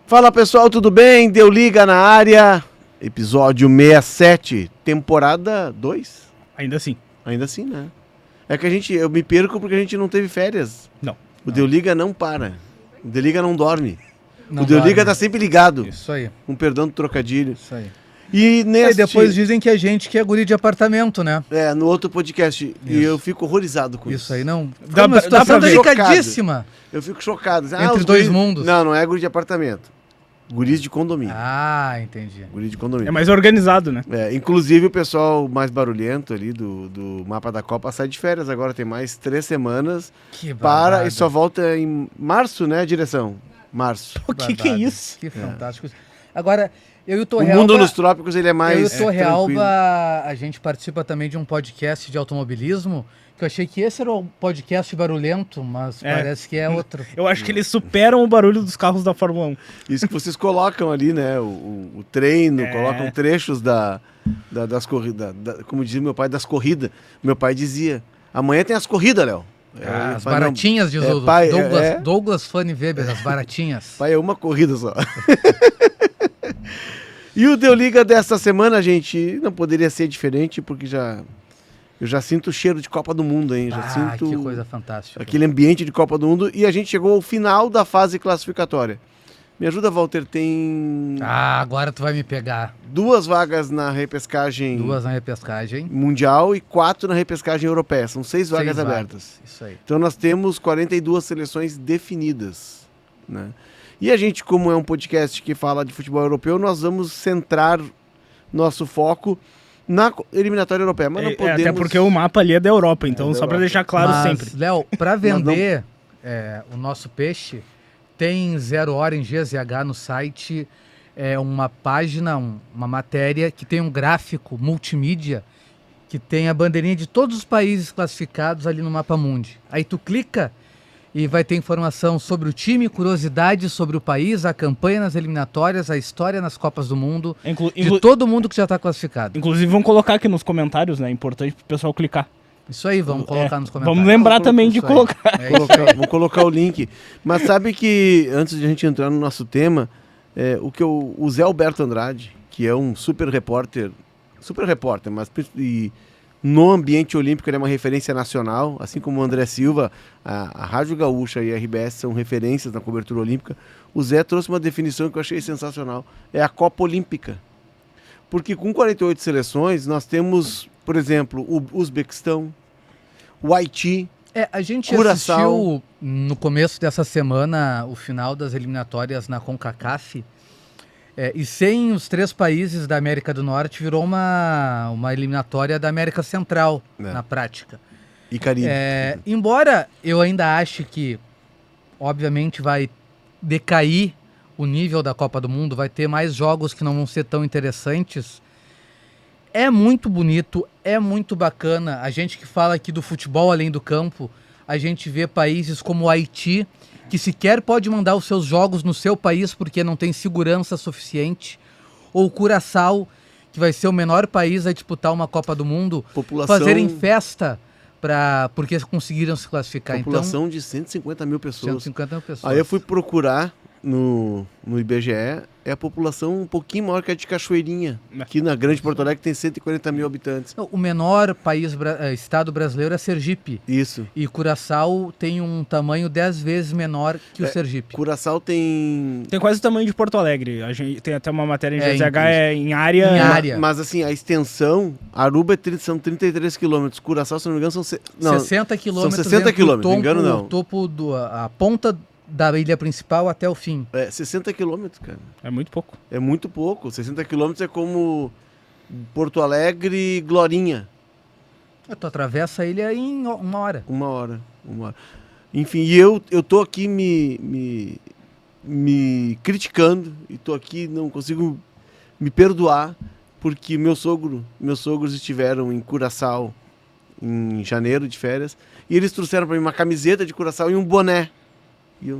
Fala pessoal, tudo bem? Deu liga na área, episódio 67, temporada 2. Ainda assim. Ainda assim, né? É que eu me perco porque a gente não teve férias. Não. O Deu Liga não para. O Deu Liga não dorme. Não o Deu Liga dorme. tá sempre ligado. Isso aí. Com perdão do trocadilho. Isso aí. E E depois dizem que a gente que é guri de apartamento, né? no outro podcast. Isso. E eu fico horrorizado com isso. Isso aí não. Dá Uma pra situação ver. delicadíssima. Eu fico chocado. Entre os dois guris- mundos. Não é guri de apartamento. Guris de condomínio. Ah, entendi. Guri de condomínio. É mais organizado, né? Inclusive o pessoal mais barulhento ali do mapa da Copa sai de férias agora, tem mais 3 semanas Que para barbada. e só volta em março, né, a direção? Março. O que é Barbada. isso? Que fantástico. Agora, eu e o O Torrealba... mundo nos trópicos ele é Eu e mais o Torrealba, tranquilo. a gente participa também de um podcast de automobilismo, que eu achei que esse era o podcast barulhento, mas parece que é outro. Eu acho que eles superam o barulho dos carros da Fórmula 1. Isso que vocês colocam ali, né, o treino, colocam trechos das corridas, como dizia meu pai, das corridas. Meu pai dizia, amanhã tem as corridas, Léo. As baratinhas, diz o pai, Douglas Funny Weber, as baratinhas. Pai, é uma corrida só. E o Deu Liga desta semana, gente, não poderia ser diferente, porque eu já sinto o cheiro de Copa do Mundo, hein? Já sinto que coisa fantástica. aquele ambiente de Copa do Mundo. E a gente chegou ao final da fase classificatória. Me ajuda, Walter, tem Agora tu vai me pegar. 2 vagas na repescagem 2 na repescagem. mundial e 4 na repescagem europeia. São 6 vagas 6 abertas. Isso aí. Então nós temos 42 seleções definidas, né? E a gente, como é um podcast que fala de futebol europeu, nós vamos centrar nosso foco na eliminatória europeia. Mas não podemos... Até porque o mapa ali é da Europa, então da só pra Europa. deixar claro Mas, sempre. Léo, pra vender o nosso peixe, tem 0 hora em GZH no site, uma página, uma matéria que tem um gráfico multimídia que tem a bandeirinha de todos os países classificados ali no Mapa Mundi. Aí tu clica e vai ter informação sobre o time, curiosidades sobre o país, a campanha nas eliminatórias, a história nas Copas do Mundo, de todo mundo que já está classificado. Inclusive, vamos colocar aqui nos comentários, né? É importante pro pessoal clicar. Isso aí, vamos colocar nos comentários. Vamos lembrar também de Isso aí. colocar. Vou colocar o link. Mas sabe que, antes de a gente entrar no nosso tema, o Zé Alberto Andrade, que é um super repórter, mas no ambiente olímpico ele é uma referência nacional, assim como o André Silva, a Rádio Gaúcha e a RBS são referências na cobertura olímpica. O Zé trouxe uma definição que eu achei sensacional, é a Copa Olímpica. Porque com 48 seleções, nós temos, por exemplo, o Uzbequistão, o Haiti, A gente Curaçao. assistiu no começo dessa semana o final das eliminatórias na CONCACAF, e sem os 3 países da América do Norte virou uma eliminatória da América Central, na prática. e Caribe. Embora eu ainda ache que, obviamente, vai decair o nível da Copa do Mundo, vai ter mais jogos que não vão ser tão interessantes, é muito bonito, é muito bacana. A gente que fala aqui do futebol além do campo, a gente vê países como o Haiti, que sequer pode mandar os seus jogos no seu país porque não tem segurança suficiente, ou o Curaçao, que vai ser o menor país a disputar uma Copa do Mundo, fazerem festa porque conseguiram se classificar. População de 150 mil pessoas. 150 mil pessoas. Aí eu fui procurar no IBGE, é a população um pouquinho maior que a de Cachoeirinha. Aqui na Grande Porto Alegre tem 140 mil habitantes. O menor estado brasileiro é Sergipe. Isso. E Curaçao tem um tamanho 10 vezes menor que o Sergipe. Curaçao tem... Tem quase o tamanho de Porto Alegre. A gente tem até uma matéria em GZH em área. Em área. Mas assim, a extensão, Aruba são 33 quilômetros, Curaçao, se não me engano, são 60 quilômetros. São 60 quilômetros, não engano não. O topo, a ponta da ilha principal até o fim. 60 quilômetros, cara. É muito pouco. É muito pouco. 60 quilômetros é como Porto Alegre e Glorinha. Tu atravessa a ilha em 1 hora. Uma hora. Enfim, e eu tô aqui me criticando e tô aqui, não consigo me perdoar, porque meus sogros estiveram em Curaçao em janeiro de férias, e eles trouxeram para mim uma camiseta de Curaçao e um boné. E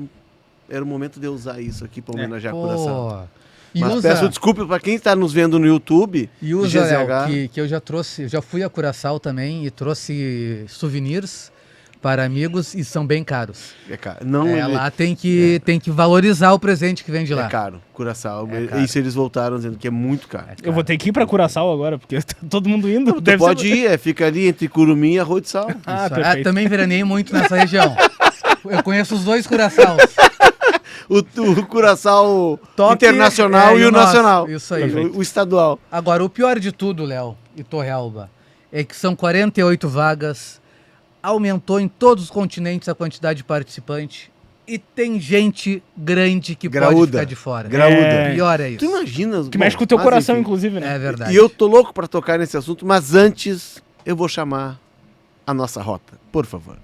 era o momento de eu usar isso aqui para homenagear Curaçao. Mas peço desculpa para quem está nos vendo no YouTube. E usa, Léo, que eu já fui a Curaçao também e trouxe souvenirs, para amigos e são bem caros. É caro. Não, Lá tem que valorizar o presente que vem de lá. É caro, Curaçao. caro. Isso eles voltaram dizendo que é muito caro. Eu vou ter que ir pra Curaçao agora, porque tá todo mundo indo. Tu pode ir, fica ali entre Curumim e Arroio de Sal. Perfeito. Também veranei muito nessa região. Eu conheço os 2 Curaçaos. O Curaçao internacional e o nacional. Isso aí. O estadual. Agora, o pior de tudo, Léo e Torrealba, é que são 48 vagas, aumentou em todos os continentes a quantidade de participante e tem gente grande que pode ficar de fora. Graúda. Pior é isso. Tu imagina... Que mexe com o teu coração, enfim, inclusive, né? É verdade. E eu tô louco pra tocar nesse assunto, mas antes eu vou chamar a nossa rota, por favor.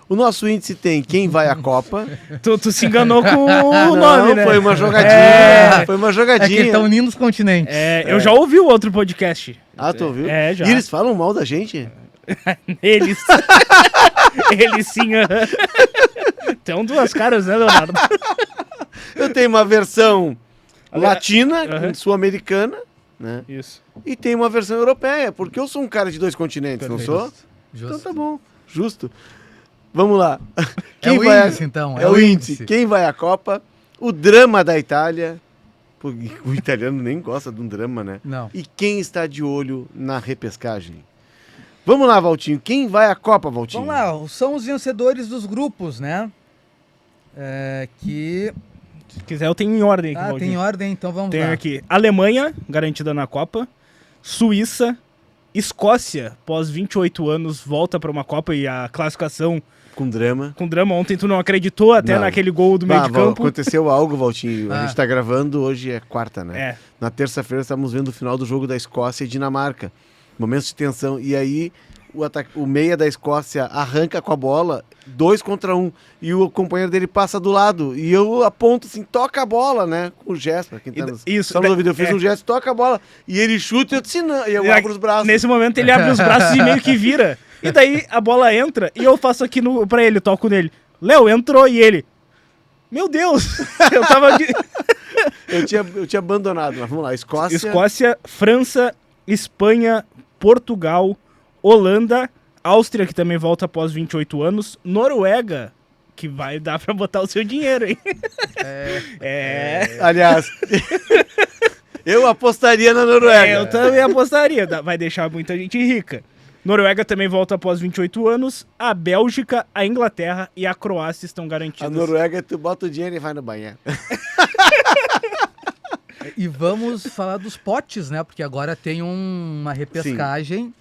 O nosso índice tem quem vai à Copa. Tu se enganou com o nome, né? Foi uma jogadinha. Foi uma jogadinha. É que estão unindo os continentes. Eu já ouvi o outro podcast. Ah, tu ouviu? Já. E eles falam mal da gente? Eles. Eles sim. Tem 2 caras, né, Leonardo? Eu tenho uma versão latina, sul-americana, né? Isso. E tem uma versão europeia, porque eu sou um cara de 2 continentes, Perfeito. não sou? Justo. Então tá bom, justo. Vamos lá. É o índice, então. É o índice. Quem vai à Copa? O drama da Itália. O italiano nem gosta de um drama, né? Não. E quem está de olho na repescagem? Vamos lá, Valtinho. Quem vai à Copa, Valtinho? Vamos lá. São os vencedores dos grupos, né? Se quiser, eu tenho em ordem aqui, tem ordem, então vamos lá. Tenho aqui Alemanha, garantida na Copa. Suíça. Escócia, pós 28 anos, volta para uma Copa e a classificação... Com drama. Com drama. Ontem tu não acreditou até naquele gol do meio de campo. Aconteceu algo, Valtinho. A gente tá gravando, hoje é quarta, né? É. Na terça-feira estamos vendo o final do jogo da Escócia e Dinamarca. Momentos de tensão. E aí o meia da Escócia arranca com a bola, 2 contra 1. E o companheiro dele passa do lado. E eu aponto assim, toca a bola, né? Com o gesto. Pra quem tá Isso. Só no ouvido, eu fiz um gesto, toca a bola. E ele chuta e eu disse, não. E eu abro os braços. Nesse momento ele abre os braços e meio que vira. E daí a bola entra e eu faço aqui pra ele, toco nele. Léo, entrou e ele... Meu Deus! Eu tava... eu tinha abandonado, mas vamos lá. Escócia, França, Espanha, Portugal, Holanda, Áustria, que também volta após 28 anos, Noruega, que vai dar pra botar o seu dinheiro, hein? Aliás, eu apostaria na Noruega. Eu também apostaria, vai deixar muita gente rica. Noruega também volta após 28 anos, a Bélgica, a Inglaterra e a Croácia estão garantidas. A Noruega, tu bota o dinheiro e vai no banheiro. E vamos falar dos potes, né? Porque agora tem uma repescagem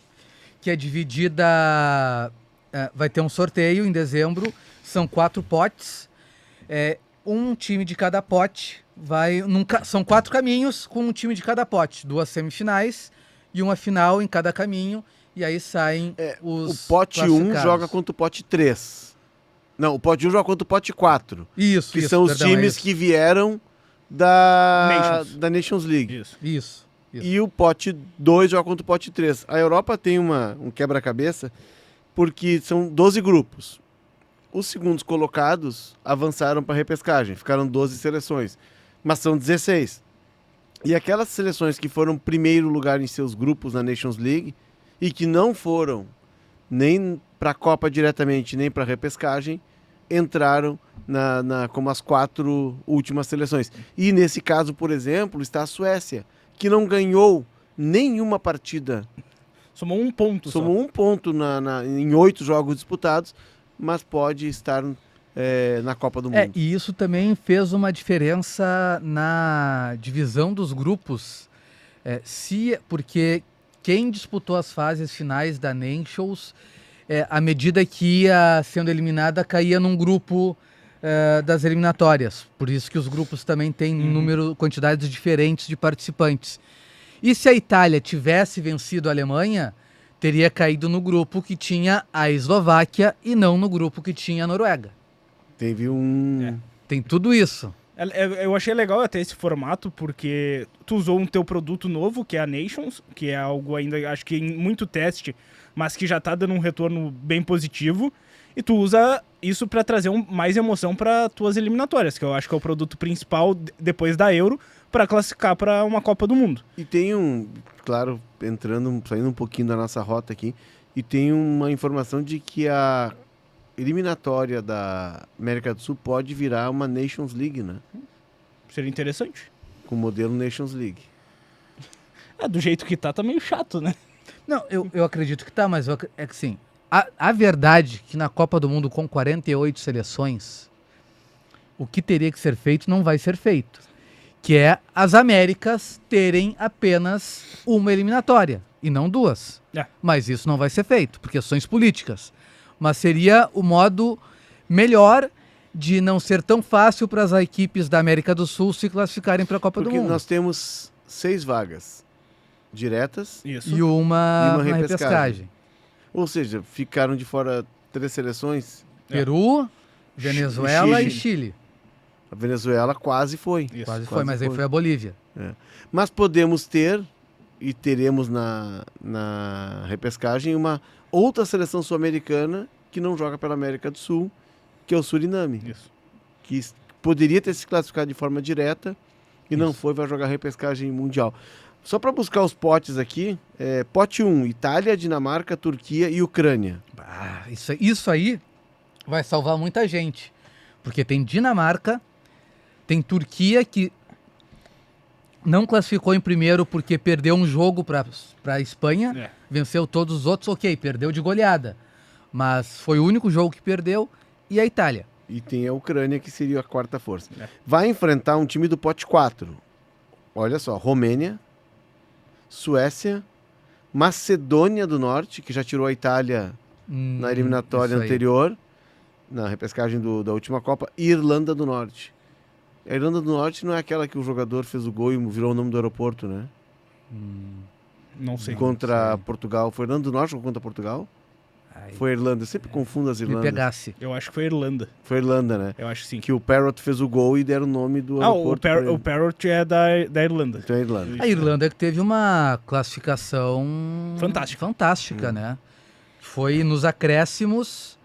que é dividida... vai ter um sorteio em dezembro, são 4 potes. Um time de cada pote vai... São 4 caminhos com um time de cada pote. 2 semifinais e uma final em cada caminho. E aí saem os o pote 1 joga contra o pote 3. Não, o pote 1 joga contra o pote 4. Isso, que são os times que vieram da Nations League. Isso. E o pote 2 joga contra o pote 3. A Europa tem um quebra-cabeça porque são 12 grupos. Os segundos colocados avançaram para a repescagem. Ficaram 12 seleções. Mas são 16. E aquelas seleções que foram primeiro lugar em seus grupos na Nations League e que não foram nem para a Copa diretamente, nem para a repescagem, entraram como as 4 últimas seleções. E nesse caso, por exemplo, está a Suécia, que não ganhou nenhuma partida. Somou um ponto Somou um ponto em 8 jogos disputados, mas pode estar na Copa do Mundo. E isso também fez uma diferença na divisão dos grupos, porque quem disputou as fases finais da Nations, à medida que ia sendo eliminada, caía num grupo das eliminatórias. Por isso que os grupos também têm quantidades diferentes de participantes. E se a Itália tivesse vencido a Alemanha, teria caído no grupo que tinha a Eslováquia e não no grupo que tinha a Noruega. Teve Tem tudo isso. Eu achei legal até esse formato, porque tu usou um teu produto novo, que é a Nations, que é algo ainda, acho que em muito teste, mas que já tá dando um retorno bem positivo, e tu usa isso para trazer mais emoção para tuas eliminatórias, que eu acho que é o produto principal depois da Euro, para classificar para uma Copa do Mundo. E tem claro, saindo um pouquinho da nossa rota aqui, E tem uma informação de que a eliminatória da América do Sul pode virar uma Nations League, né? Seria interessante. Com o modelo Nations League. Do jeito que tá meio chato, né? Não, eu acredito que tá, mas é que sim. A verdade é que na Copa do Mundo com 48 seleções, o que teria que ser feito não vai ser feito. Que é as Américas terem apenas uma eliminatória e não duas. Mas isso não vai ser feito, por questões políticas. Mas seria o modo melhor de não ser tão fácil para as equipes da América do Sul se classificarem para a Copa do Mundo. Porque nós temos 6 vagas diretas Isso. E uma na repescagem. repescagem. Ou seja, ficaram de fora 3 seleções. Peru, Venezuela Chile. e Chile. A Venezuela quase foi. Isso. Quase foi, mas aí foi a Bolívia. Mas podemos ter, e teremos na repescagem, uma outra seleção sul-americana que não joga pela América do Sul, que é o Suriname. Isso. Que poderia ter se classificado de forma direta e não Isso. foi, vai jogar repescagem mundial. Só para buscar os potes aqui, pote 1, Itália, Dinamarca, Turquia e Ucrânia. Isso aí vai salvar muita gente. Porque tem Dinamarca, tem Turquia que não classificou em primeiro porque perdeu um jogo para a Espanha, venceu todos os outros, ok, perdeu de goleada. Mas foi o único jogo que perdeu, e a Itália. E tem a Ucrânia, que seria a quarta força. Vai enfrentar um time do pote 4. Olha só, Romênia, Suécia, Macedônia do Norte, que já tirou a Itália na eliminatória isso aí. anterior, na repescagem da última Copa, e Irlanda do Norte. A Irlanda do Norte não é aquela que o jogador fez o gol e virou o nome do aeroporto, né? Não sei. Contra Portugal. Foi Irlanda do Norte ou contra Portugal? Ai, Foi a Irlanda. Eu sempre confundo as me Irlandas. pegasse. Eu acho que foi a Irlanda. Foi a Irlanda, né? Eu acho que sim. Que o Parrott fez o gol e deram o nome do aeroporto. pra ele. O Parrot é da Irlanda. Então é a Irlanda. A Irlanda que teve uma classificação Fantástica. né? Foi nos acréscimos,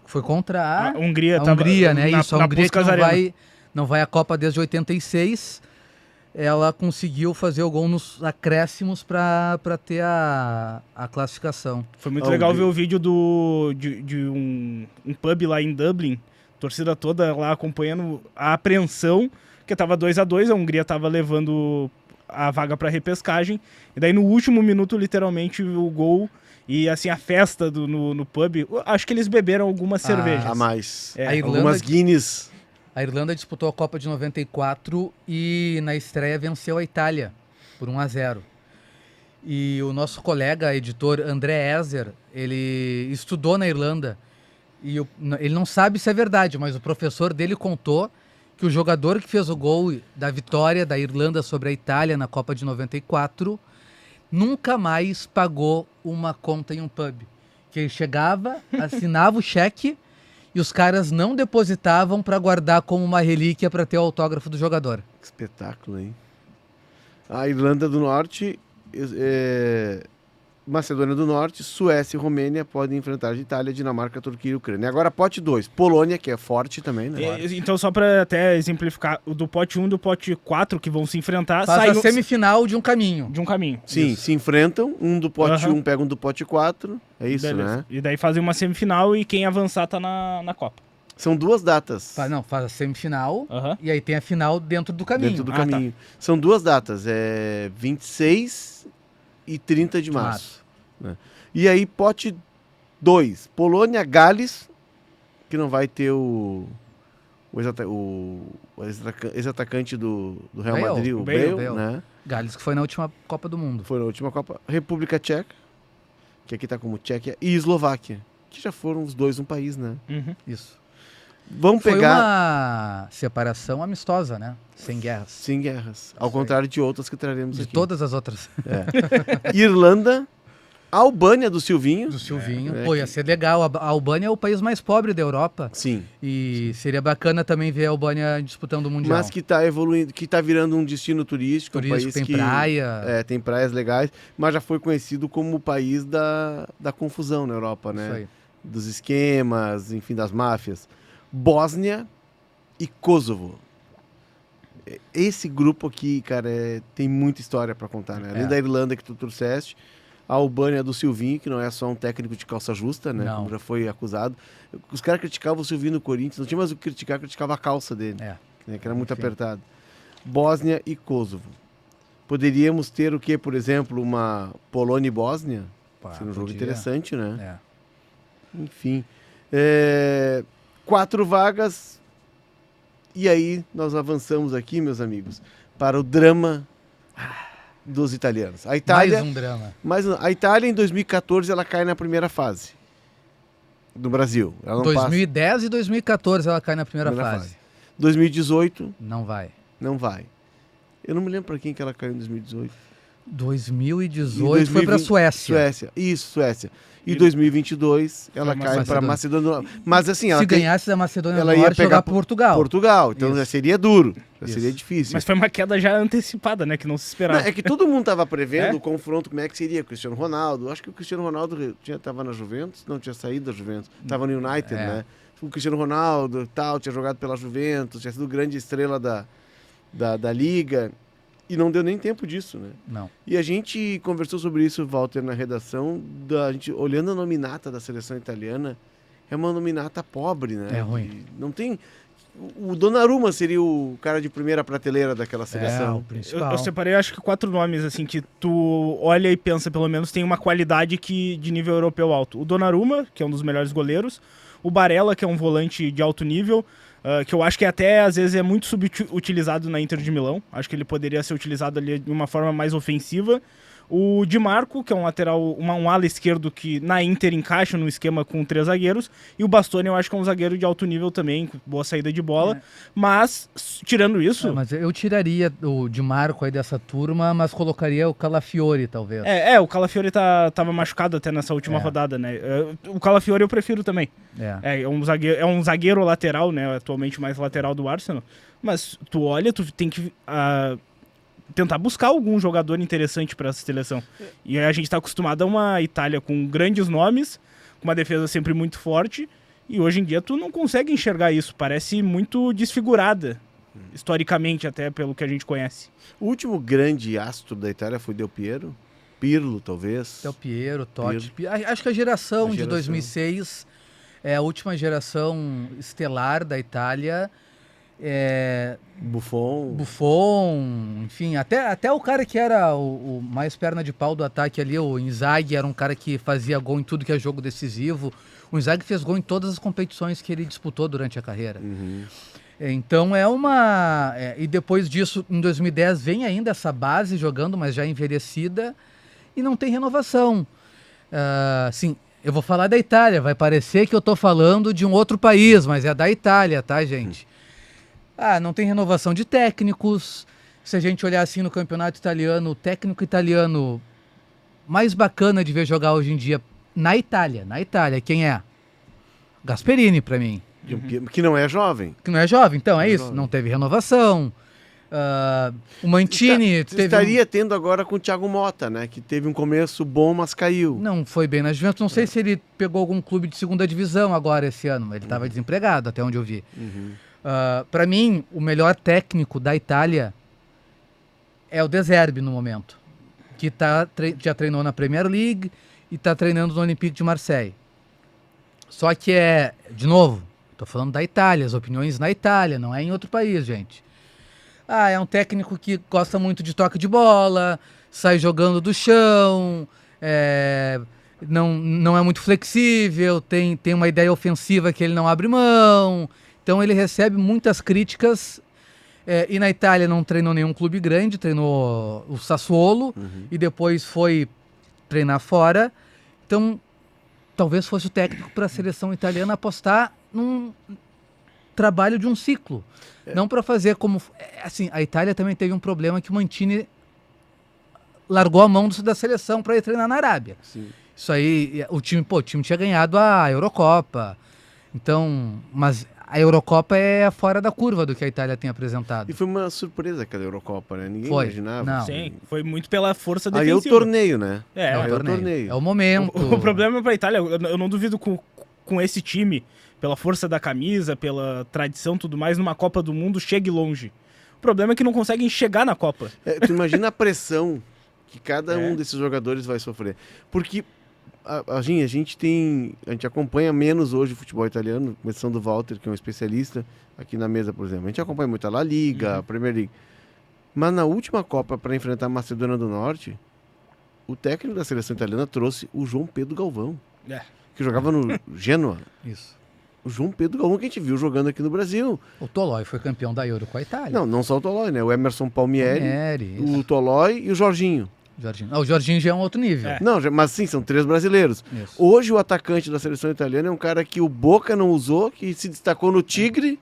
foi contra A Hungria, a Hungria, né? Isso, a na Hungria que Puskás Arena. não vai à Copa desde 86. Ela conseguiu fazer o gol nos acréscimos para ter a classificação. Foi muito A legal Hungria. ver o vídeo de um pub lá em Dublin, torcida toda lá acompanhando a apreensão, que tava 2-2, a Hungria tava levando a vaga para repescagem, e daí no último minuto, literalmente, o gol e assim a festa no pub. Acho que eles beberam algumas cervejas. A mais. A Irlanda- Algumas Guinness. A Irlanda disputou a Copa de 94 e na estreia venceu a Itália por 1-0. E o nosso colega, editor André Ezer, ele estudou na Irlanda e ele não sabe se é verdade, mas o professor dele contou que o jogador que fez o gol da vitória da Irlanda sobre a Itália na Copa de 94 nunca mais pagou uma conta em um pub. Que ele chegava, assinava o cheque e os caras não depositavam para guardar como uma relíquia para ter o autógrafo do jogador. Que espetáculo, hein? A Irlanda do Norte, Macedônia do Norte, Suécia e Romênia podem enfrentar Itália, Dinamarca, Turquia e Ucrânia. Agora, pote 2. Polônia, que é forte também, né? Então, só para até exemplificar, o do pote 1 e do pote 4 que vão se enfrentar, Faz saem a semifinal de um caminho. de um caminho. Sim, Isso. se enfrentam. Um do pote Aham. 1 pega um do pote 4. É isso, Beleza. né? E daí fazem uma semifinal e quem avançar tá na Copa. São 2 datas Faz a semifinal Aham. e aí tem a final dentro do caminho. dentro do Ah, tá. caminho. São 2 datas. 26 e 30 de março. Né? E aí, pote 2. Polônia, Gales, que não vai ter o ex-atacante do Real Bale. Madrid, o O Bale, Bale, né? Gales, que foi na última Copa do Mundo. Foi na última Copa. República Tcheca, que aqui tá como Tchequia, e Eslováquia, que já foram os dois um país, né? Uhum. Isso. Vamos Foi pegar uma separação amistosa, né? Sem guerras. sem guerras, ao Isso aí. contrário de outras que traremos De aqui. todas as outras. Irlanda, Albânia do Silvinho. Do Silvinho. É, Pô, ia ser legal. A Albânia é o país mais pobre da Europa. Sim, E seria bacana também ver a Albânia disputando o Mundial. mas que tá evoluindo, que tá virando um destino turístico, um Turístico, país tem que praia. tem praias legais, mas já foi conhecido como o país da confusão na Europa, Isso né? aí. Dos esquemas, enfim, das máfias. Bósnia e Kosovo. Esse grupo aqui, cara, tem muita história para contar, né? Além É. da Irlanda que tu trouxeste, A Albânia do Silvinho, que não é só um técnico de calça justa, né? Não. Como já foi acusado. Os caras criticavam o Silvinho no Corinthians, não tinha mais o que criticar, criticava a calça dele, né, que era muito Enfim. apertado. Bósnia e Kosovo. Poderíamos ter o quê? Por exemplo, uma Polônia e Bósnia? Seria um jogo interessante, né? Enfim. 4 vagas. E aí nós avançamos aqui, meus amigos, para o drama dos italianos. A Itália, Mais um drama. a Itália, em 2014, ela cai na primeira fase do Brasil. Ela não 2010 e 2014 ela cai na primeira Primeira fase. 2018, Não vai. não vai. Eu não me lembro para quem que ela caiu em 2018. 2018 foi para Suécia. Suécia. Isso, Suécia. E 2022 ela Foi cai para Macedônia. Mas assim, ela Se ganhasse da Macedônia ela do ia Norte, pegar jogar Portugal. Portugal. Então Isso. já seria duro, já Isso. seria difícil. Mas foi uma queda já antecipada, né? Que não se Não, esperava. é que todo mundo estava prevendo É? o confronto, como é que seria. Cristiano Ronaldo. Acho que o Cristiano Ronaldo estava na Juventus, não tinha saído da Juventus. Estava no United, né? O Cristiano Ronaldo tal, tinha jogado pela Juventus, tinha sido grande estrela da Liga. E não deu nem tempo disso, né? Não. E a gente conversou sobre isso, Walter, na redação, a gente olhando a nominata da seleção italiana, é uma nominata pobre, né? É ruim. E não tem... O Donnarumma seria o cara de primeira prateleira daquela É, seleção. o principal. Eu separei, acho que 4 nomes, assim, que tu olha e pensa, pelo menos, tem uma qualidade de nível europeu alto. O Donnarumma, que é um dos melhores goleiros. O Barella, que é um volante de alto nível, que eu acho que até, às vezes, é muito subutilizado na Inter de Milão. Acho que ele poderia ser utilizado ali de uma forma mais ofensiva. O Di Marco, que é um lateral, um ala esquerdo que na Inter encaixa no esquema com 3 zagueiros. E o Bastoni, eu acho que é um zagueiro de alto nível também, com boa saída de bola. Mas, tirando isso... Mas eu tiraria o Di Marco aí dessa turma, mas colocaria o Calafiori, talvez. O Calafiori tava machucado até nessa última rodada, né? O Calafiori eu prefiro também. É um zagueiro lateral, né? Atualmente mais lateral do Arsenal. Mas tu olha, tu tem que tentar buscar algum jogador interessante para essa seleção. E a gente tá acostumado a uma Itália com grandes nomes, com uma defesa sempre muito forte, e hoje em dia tu não consegue enxergar isso. Parece muito desfigurada, historicamente, até pelo que a gente conhece. O último grande astro da Itália foi Del Piero. Pirlo, talvez. Del Piero, Totti. Acho que a geração de 2006 é a última geração estelar da Itália. Buffon, enfim, até o cara que era o mais perna de pau do ataque ali, o Inzaghi, era um cara que fazia gol em tudo que é jogo decisivo. O Inzaghi fez gol em todas as competições que ele disputou durante a carreira. Então e depois disso, em 2010, vem ainda essa base jogando, mas já envelhecida, e não tem renovação. Assim, eu vou falar da Itália, vai parecer que eu tô falando de um outro país, mas é da Itália, tá, gente? Não tem renovação de técnicos. Se a gente olhar assim no campeonato italiano, o técnico italiano mais bacana de ver jogar hoje em dia na Itália, quem é? Gasperini, pra mim. Que não é jovem. Que não é jovem, então é Não é isso. jovem. Não teve renovação. O Mancini Estaria tendo agora com o Thiago Motta, né? Que teve um começo bom, mas caiu. Não foi bem na Juventus. Não sei se ele pegou algum clube de segunda divisão agora esse ano. Ele estava desempregado, até onde eu vi. Para mim, o melhor técnico da Itália é o De Zerbi no momento, que já treinou na Premier League e está treinando no Olympique de Marseille. Só que de novo, estou falando da Itália, as opiniões na Itália, não é em outro país, gente. É um técnico que gosta muito de toque de bola, sai jogando do chão, não é muito flexível, tem uma ideia ofensiva que ele não abre mão. Então ele recebe muitas críticas, e na Itália não treinou nenhum clube grande, treinou o Sassuolo e depois foi treinar fora. Então talvez fosse o técnico para a seleção italiana apostar num trabalho de um ciclo, não para fazer como... Assim, a Itália também teve um problema que o Mancini largou a mão da seleção para ir treinar na Arábia. Sim. Isso aí, o time tinha ganhado a Eurocopa, então, mas... A Eurocopa é fora da curva do que a Itália tem apresentado. E foi uma surpresa aquela Eurocopa, né? Ninguém Foi. imaginava. Não. Sim, foi muito pela força Aí é defensiva. o torneio, né? É o torneio. É o momento. O problema para a Itália, eu não duvido com esse time, pela força da camisa, pela tradição e tudo mais, numa Copa do Mundo chegue longe. O problema é que não conseguem chegar na Copa. Tu imagina a pressão que cada um desses jogadores vai sofrer. Porque a gente acompanha menos hoje o futebol italiano, com exceção do Walter, que é um especialista aqui na mesa, por exemplo. A gente acompanha muito a La Liga, a Premier League. Mas na última Copa, para enfrentar a Macedônia do Norte, o técnico da seleção italiana trouxe o João Pedro Galvão, que jogava no Genoa. Isso. O João Pedro Galvão que a gente viu jogando aqui no Brasil. O Tolói foi campeão da Euro com a Itália. Não só o Tolói, né? O Emerson Palmieri, o Tolói e o Jorginho. O Jorginho já é um outro nível. Não, mas sim, são 3 brasileiros. Isso. Hoje o atacante da seleção italiana é um cara que o Boca não usou, que se destacou no Tigres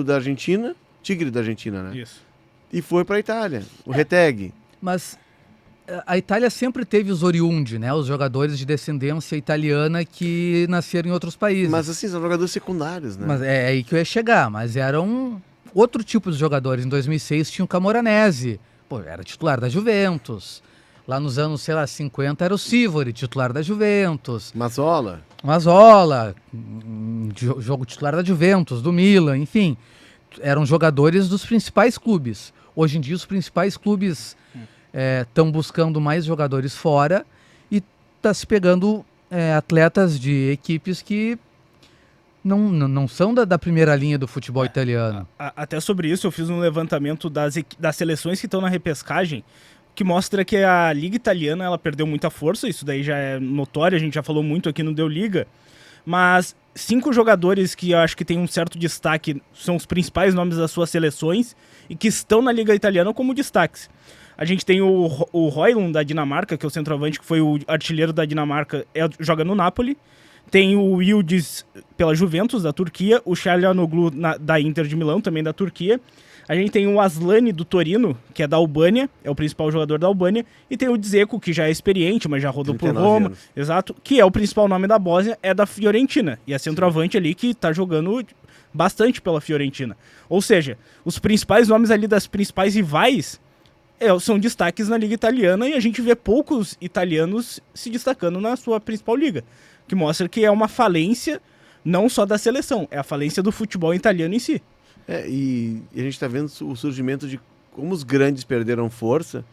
da Argentina. Tigre da Argentina, né? Isso. E foi pra Itália, o Retegui. Mas a Itália sempre teve os oriundi, né? Os jogadores de descendência italiana que nasceram em outros países. Mas assim, são jogadores secundários, né? Mas é aí que eu ia chegar. Mas eram outro tipo de jogadores. Em 2006 tinha o Camoranesi. Pô, era titular da Juventus. Lá nos anos, 50 era o Sivori, titular da Juventus. Mazzola, jogo titular da Juventus, do Milan, enfim. Eram jogadores dos principais clubes. Hoje em dia os principais clubes estão buscando mais jogadores fora e está se pegando atletas de equipes que não são da primeira linha do futebol italiano. Até sobre isso eu fiz um levantamento das seleções que estão na repescagem, que mostra que a Liga Italiana ela perdeu muita força, isso daí já é notório, a gente já falou muito aqui no Deu Liga, mas 5 jogadores que eu acho que tem um certo destaque, são os principais nomes das suas seleções e que estão na Liga Italiana como destaques. A gente tem o Højlund da Dinamarca, que é o centroavante, que foi o artilheiro da Dinamarca, joga no Napoli. Tem o Yildiz pela Juventus, da Turquia. O Çalhanoğlu da Inter de Milão, também da Turquia. A gente tem o Aslani do Torino, que é da Albânia, é o principal jogador da Albânia. E tem o Dzeko, que já é experiente, mas já rodou por Roma. Anos. Exato. Que é o principal nome da Bósnia, é da Fiorentina. E é centroavante ali que tá jogando bastante pela Fiorentina. Ou seja, os principais nomes ali das principais rivais são destaques na Liga Italiana e a gente vê poucos italianos se destacando na sua principal liga. Que mostra que é uma falência não só da seleção, é a falência do futebol italiano em si. E a gente está vendo o surgimento de como os grandes perderam força.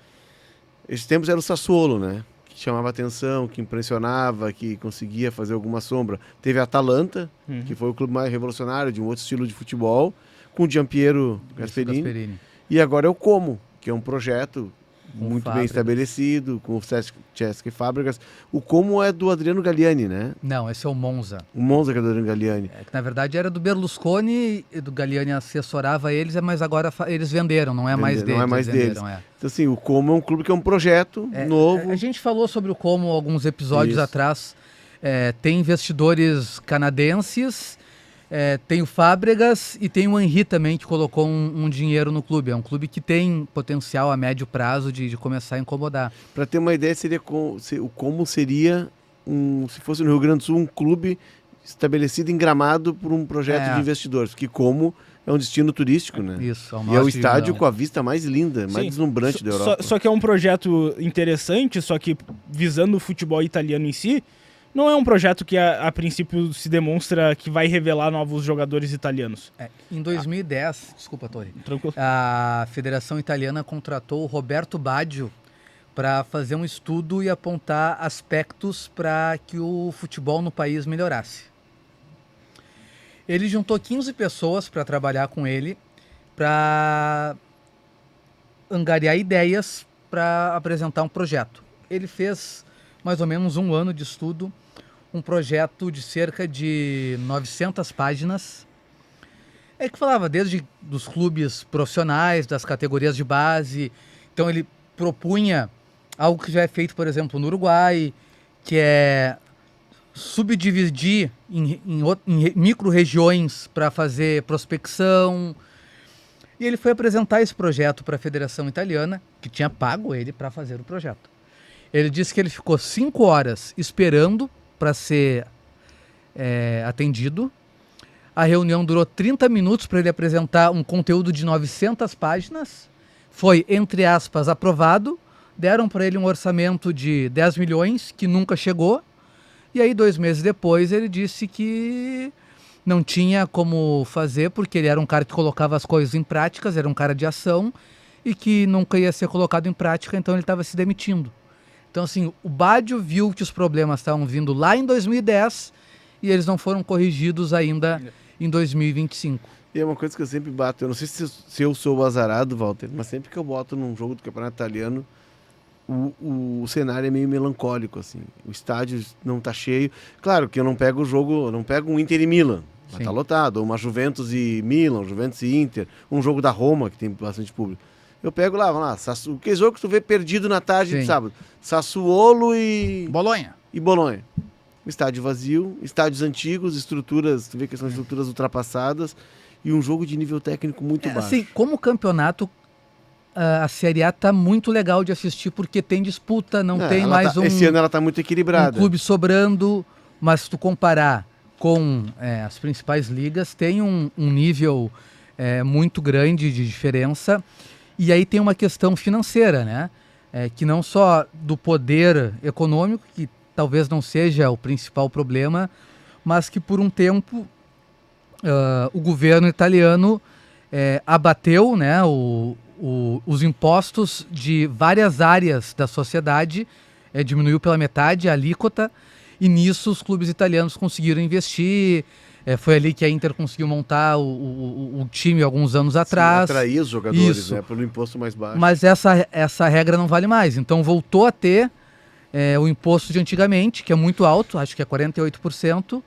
Esses tempos era o Sassuolo, né? Que chamava atenção, que impressionava, que conseguia fazer alguma sombra. Teve a Atalanta, que foi o clube mais revolucionário de um outro estilo de futebol, com o Giampiero Gasperini. E agora é o Como, que é um projeto muito bem estabelecido, com o Cesc Fábricas. O Como é do Adriano Galliani, né? Não, esse é o Monza. O Monza que é do Adriano Galliani. Que na verdade era do Berlusconi, e do Galliani assessorava eles, mas agora eles venderam, não é mais deles. Não é mais deles. Então assim, o Como é um clube que é um projeto novo. A gente falou sobre o Como alguns episódios atrás. Tem investidores canadenses, tem o Fábregas e tem o Henry também, que colocou um dinheiro no clube. É um clube que tem potencial a médio prazo de começar a incomodar. Para ter uma ideia, seria como seria, se fosse no Rio Grande do Sul, um clube estabelecido em Gramado por um projeto de investidores. Porque Como é um destino turístico, né? Isso. E é o estádio com a vista mais linda, mais deslumbrante da Europa. Só que é um projeto interessante, só que visando o futebol italiano em si, não é um projeto que a princípio se demonstra que vai revelar novos jogadores italianos. Em 2010, desculpa, Torre, tranquilo, a Federação Italiana contratou o Roberto Baggio para fazer um estudo e apontar aspectos para que o futebol no país melhorasse. Ele juntou 15 pessoas para trabalhar com ele, para angariar ideias para apresentar um projeto. Ele fez mais ou menos 1 ano de estudo, um projeto de cerca de 900 páginas, que falava desde dos clubes profissionais, das categorias de base. Então ele propunha algo que já é feito, por exemplo, no Uruguai, que é subdividir em micro-regiões para fazer prospecção. E ele foi apresentar esse projeto para a Federação Italiana, que tinha pago ele para fazer o projeto. Ele disse que ele ficou 5 horas esperando para ser atendido. A reunião durou 30 minutos para ele apresentar um conteúdo de 900 páginas. Foi, entre aspas, aprovado. Deram para ele um orçamento de 10 milhões, que nunca chegou. E aí, 2 meses depois, ele disse que não tinha como fazer, porque ele era um cara que colocava as coisas em práticas, era um cara de ação, e que nunca ia ser colocado em prática, então ele estava se demitindo. Então, assim, o Baggio viu que os problemas estavam vindo lá em 2010 e eles não foram corrigidos ainda em 2025. E é uma coisa que eu sempre bato. Eu não sei se eu sou o azarado, Walter, mas sempre que eu boto num jogo do Campeonato Italiano, o cenário é meio melancólico, assim. O estádio não tá cheio. Claro que eu não pego o jogo, eu não pego um Inter e Milan, mas tá lotado. Ou uma Juventus e Milan, Juventus e Inter. Um jogo da Roma, que tem bastante público. Eu pego lá, vamos lá, que jogo que tu vê perdido na tarde de sábado? Sassuolo e Bolonha. O estádio vazio, estádios antigos, estruturas, tu vê que são estruturas ultrapassadas e um jogo de nível técnico muito baixo. Assim, como campeonato, a Série A tá muito legal de assistir porque tem disputa, não tem mais esse ano ela tá muito equilibrada. Um clube sobrando, mas se tu comparar com as principais ligas, tem um nível muito grande de diferença. E aí tem uma questão financeira, né? Que não só do poder econômico, que talvez não seja o principal problema, mas que por um tempo o governo italiano abateu, né, os impostos de várias áreas da sociedade, diminuiu pela metade a alíquota, e nisso os clubes italianos conseguiram investir. Foi ali que a Inter conseguiu montar o time alguns anos atrás. Sim, atrair os jogadores, né, pelo imposto mais baixo. Mas essa regra não vale mais. Então voltou a ter o imposto de antigamente, que é muito alto, acho que é 48%,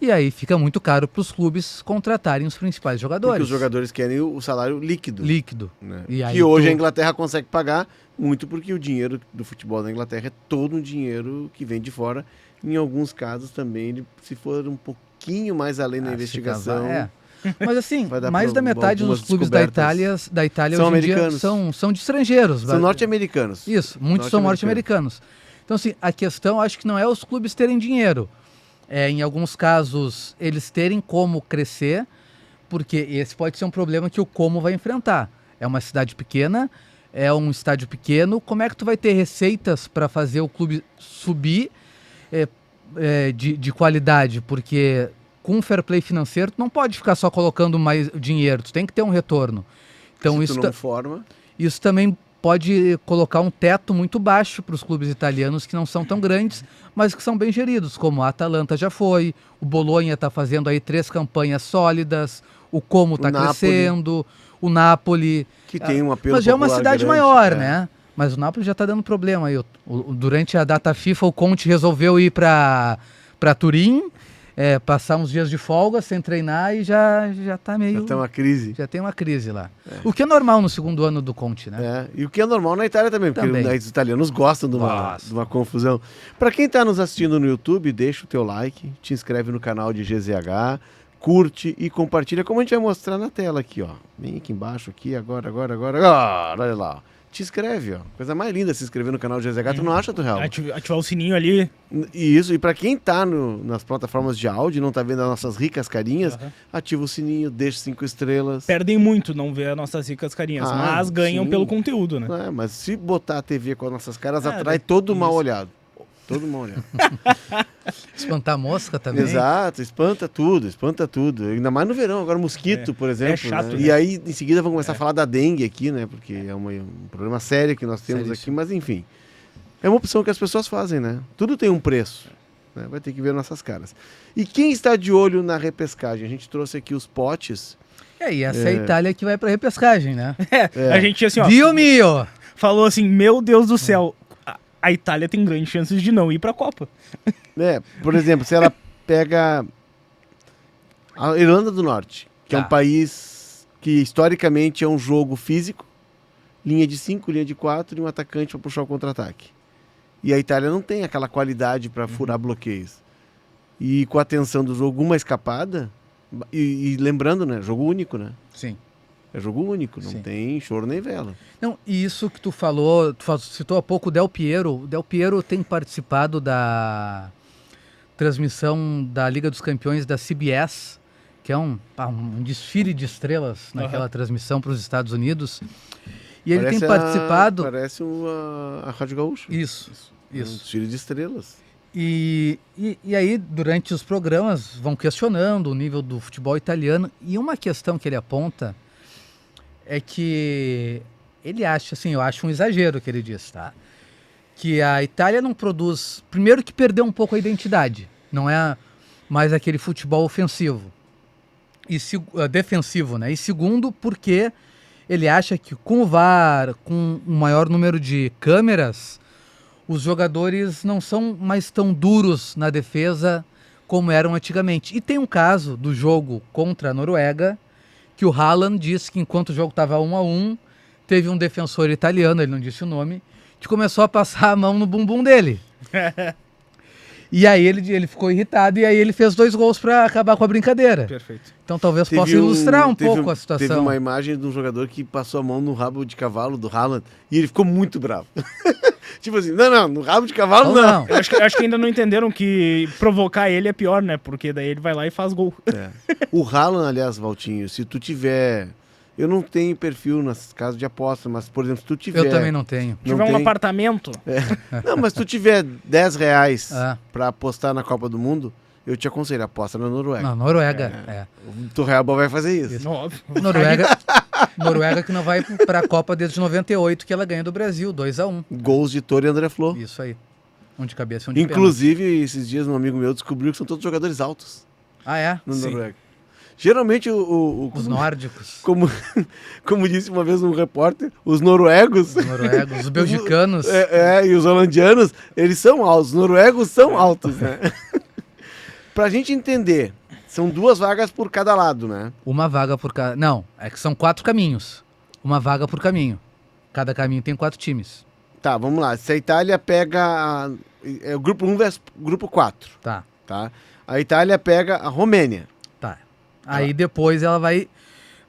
e aí fica muito caro para os clubes contratarem os principais jogadores. Porque os jogadores querem o salário líquido. Né? E aí que hoje a Inglaterra consegue pagar muito porque o dinheiro do futebol da Inglaterra é todo um dinheiro que vem de fora. Em alguns casos também, se for um pouquinho mais além da investigação... Mas assim, mais da metade dos clubes da Itália são hoje em dia são de estrangeiros. São norte-americanos. Isso, muitos são norte-americanos. Então assim, a questão acho que não é os clubes terem dinheiro. Em alguns casos, eles terem como crescer, porque esse pode ser um problema que o Como vai enfrentar. É uma cidade pequena, é um estádio pequeno, como é que tu vai ter receitas para fazer o clube subir de qualidade? Porque com fair play financeiro, tu não pode ficar só colocando mais dinheiro, tu tem que ter um retorno. Então isso também pode colocar um teto muito baixo para os clubes italianos que não são tão grandes, mas que são bem geridos, como a Atalanta já foi, o Bolonha está fazendo aí 3 campanhas sólidas, o Como está crescendo, o Napoli... Que tem um apelo Mas já é uma cidade grande, maior, né? Mas o Napoli já está dando problema aí. Durante a data FIFA, o Conte resolveu ir para Turim, passar uns dias de folga sem treinar e já tá meio... Já tem uma crise. Já tem uma crise lá. O que é normal no segundo ano do Conte, né? E o que é normal na Itália também, porque os italianos gostam de uma confusão. Para quem está nos assistindo no YouTube, deixa o teu like, te inscreve no canal de GZH, curte e compartilha, como a gente vai mostrar na tela aqui, ó. Vem aqui embaixo, aqui, agora, olha lá. Te inscreve, ó. Coisa mais linda se inscrever no canal de GZH, tu não acha, Turreal? Ativar o sininho ali. Isso, e para quem tá nas plataformas de áudio e não tá vendo as nossas ricas carinhas, ativa o sininho, deixa 5 estrelas. Perdem muito não ver as nossas ricas carinhas, mas ganham pelo conteúdo, né? Mas se botar a TV com as nossas caras, atrai todo mal olhado. Todo mal olhado. Espantar mosca também. Exato, espanta tudo. Ainda mais no verão, agora mosquito, por exemplo. É chato, né? né? E aí, em seguida, vamos começar a falar da dengue aqui, né? Porque é um problema sério que nós temos aqui, mas enfim. É uma opção que as pessoas fazem, né? Tudo tem um preço. Né? Vai ter que ver nossas caras. E quem está de olho na repescagem? A gente trouxe aqui os potes. E essa é a Itália que vai pra repescagem, né? A gente assim, ó... Dio mio! Falou assim, meu Deus do céu, a Itália tem grandes chances de não ir pra Copa. Por exemplo, se ela pega a Irlanda do Norte, que é um país que historicamente é um jogo físico, linha de 5, linha de 4 e um atacante para puxar o contra-ataque. E a Itália não tem aquela qualidade para furar bloqueios. E com a tensão do jogo, uma escapada, e lembrando, né, jogo único, né? Sim. É jogo único, não tem choro nem vela. Não, e isso que tu falou, citou há pouco o Del Piero. O Del Piero tem participado da transmissão da Liga dos Campeões da CBS, que é um desfile de estrelas naquela transmissão para os Estados Unidos. E ele tem participado... Parece a Rádio Gaúcha. Isso. Um desfile de estrelas. E aí, durante os programas, vão questionando o nível do futebol italiano. E uma questão que ele aponta é que ele acha, assim, eu acho um exagero o que ele diz, tá? Que a Itália não produz... Primeiro que perdeu um pouco a identidade. Não é mais aquele futebol ofensivo. Defensivo, né? E segundo, porque ele acha que com o VAR, com um maior número de câmeras, os jogadores não são mais tão duros na defesa como eram antigamente. E tem um caso do jogo contra a Noruega, que o Haaland disse que enquanto o jogo estava 1-1, teve um defensor italiano, ele não disse o nome, que começou a passar a mão no bumbum dele. E aí ele ficou irritado e aí ele fez 2 gols para acabar com a brincadeira. Perfeito. Então talvez possa ilustrar um pouco a situação. Teve uma imagem de um jogador que passou a mão no rabo de cavalo do Haaland e ele ficou muito bravo. Tipo assim, não, no rabo de cavalo não. Eu acho que ainda não entenderam que provocar ele é pior, né? Porque daí ele vai lá e faz gol. É. O Haaland, aliás, Valtinho, se tu tiver... Eu não tenho perfil nas casas de aposta, mas, por exemplo, se tu tiver... Eu também não tenho. Se tiver um apartamento... Não, mas se tu tiver R$10 pra apostar na Copa do Mundo, eu te aconselho, aposta na Noruega. Na Noruega, O Torrealba vai fazer isso. Óbvio. Noruega que não vai pra Copa desde 98, que ela ganha do Brasil, 2-1. Gols de Toro e André Flô. Isso aí. Um de cabeça e um de Inclusive, esses dias um amigo meu descobriu que são todos jogadores altos. Ah, é? Na Noruega. Geralmente os nórdicos. Como disse uma vez um repórter, os noruegos... Os belgicanos. E os holandianos, eles são altos. Os noruegos são altos, né? Pra gente entender, são 2 vagas por cada lado, né? Uma vaga por cada... Não, é que são 4 caminhos. Uma vaga por caminho. Cada caminho tem 4 times. Tá, vamos lá. Se a Itália pega o grupo 1 versus grupo 4. Tá. A Itália pega a Romênia. Tá. Aí depois ela vai...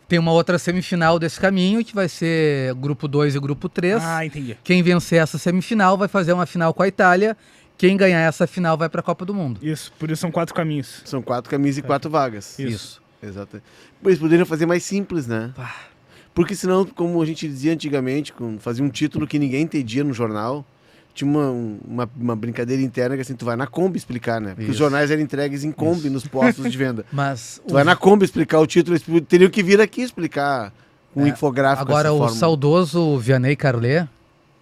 Tem uma outra semifinal desse caminho, que vai ser grupo 2 e grupo 3. Ah, entendi. Quem vencer essa semifinal vai fazer uma final com a Itália. Quem ganhar essa final vai para a Copa do Mundo. Isso, por isso são 4 caminhos. São 4 caminhos e 4 vagas. Isso. Exato. Eles poderiam fazer mais simples, né? Porque senão, como a gente dizia antigamente, fazia um título que ninguém entendia no jornal, tinha uma brincadeira interna que assim, tu vai na Kombi explicar, né? Porque os jornais eram entregues em Kombi nos postos de venda. Mas tu vai na Kombi explicar o título, eles teriam que vir aqui explicar um infográfico. Agora o saudoso Vianney Carlet,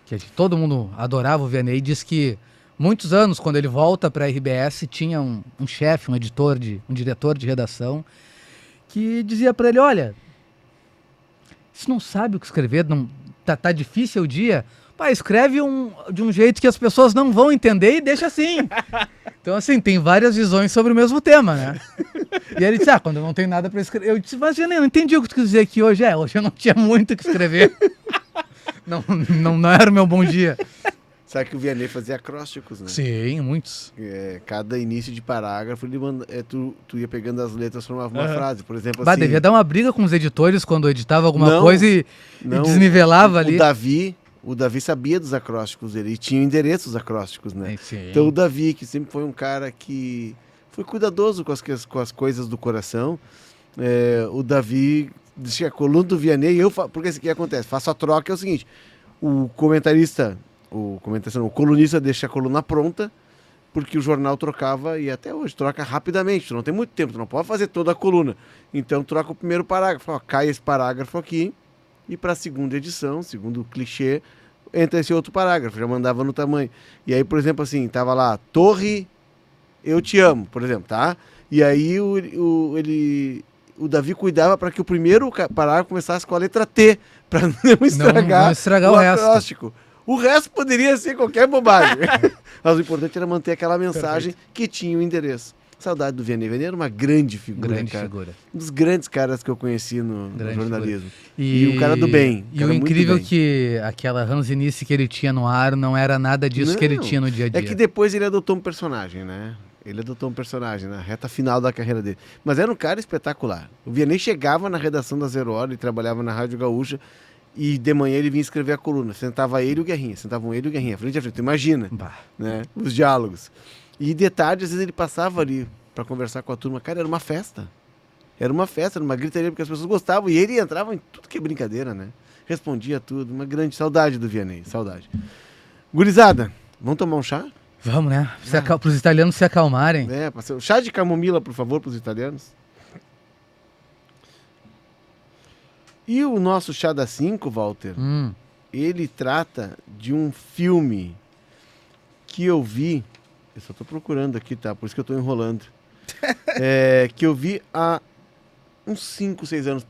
que todo mundo adorava o Vianney, diz que muitos anos, quando ele volta para a RBS, tinha um chefe, um diretor de redação, que dizia para ele, olha, você não sabe o que escrever, tá difícil o dia, escreve de um jeito que as pessoas não vão entender e deixa assim. Então, assim, tem várias visões sobre o mesmo tema, né? E ele disse, quando eu não tenho nada para escrever... Eu disse, mas eu não entendi o que tu quis dizer aqui hoje. Hoje eu não tinha muito o que escrever. não era o meu bom dia. Sabe que o Vianney fazia acrósticos, né? Sim, muitos. Cada início de parágrafo, tu ia pegando as letras, formava uma frase, por exemplo assim... devia dar uma briga com os editores quando editava alguma coisa e desnivelava ali. O Davi sabia dos acrósticos dele e tinha o endereço dos acrósticos, né? Sim. Então o Davi, que sempre foi um cara que foi cuidadoso com as coisas do coração, o Davi, a coluna do Vianney, porque o que acontece? Faço a troca, é o seguinte, o colunista deixa a coluna pronta, porque o jornal trocava, e até hoje troca rapidamente, tu não tem muito tempo, tu não pode fazer toda a coluna. Então troca o primeiro parágrafo, cai esse parágrafo aqui, e para a segunda edição, segundo clichê, entra esse outro parágrafo, já mandava no tamanho. E aí, por exemplo, assim, tava lá, Torre, eu te amo, por exemplo, tá? E aí o Davi cuidava para que o primeiro parágrafo começasse com a letra T, para não estragar o acróstico. O resto poderia ser qualquer bobagem. Mas o importante era manter aquela mensagem que tinha o endereço. Saudade do Vianney. Vianney era uma grande figura. Um dos grandes caras que eu conheci no jornalismo. E um cara do bem. E o incrível que aquela ranzinice que ele tinha no ar não era nada disso que ele tinha no dia a dia. É que depois ele adotou um personagem, né? Ele adotou um personagem na reta final da carreira dele. Mas era um cara espetacular. O Vianney chegava na redação da Zero Hora, ele trabalhava na Rádio Gaúcha, e de manhã ele vinha escrever a coluna. Sentavam ele e o Guerrinha, frente a frente. Imagina, né? Os diálogos. E de tarde, às vezes ele passava ali para conversar com a turma. Cara, era uma festa. Era uma gritaria, porque as pessoas gostavam. E ele entrava em tudo que é brincadeira, né? Respondia tudo. Uma grande saudade do Vianney, saudade. Gurizada, vamos tomar um chá? Vamos, né? Para os italianos se acalmarem. Chá de camomila, por favor, para os italianos. E o nosso chá da 5, Walter, ele trata de um filme que eu vi, eu só tô procurando aqui, tá? Por isso que eu tô enrolando. Que eu vi há uns 5, 6 anos,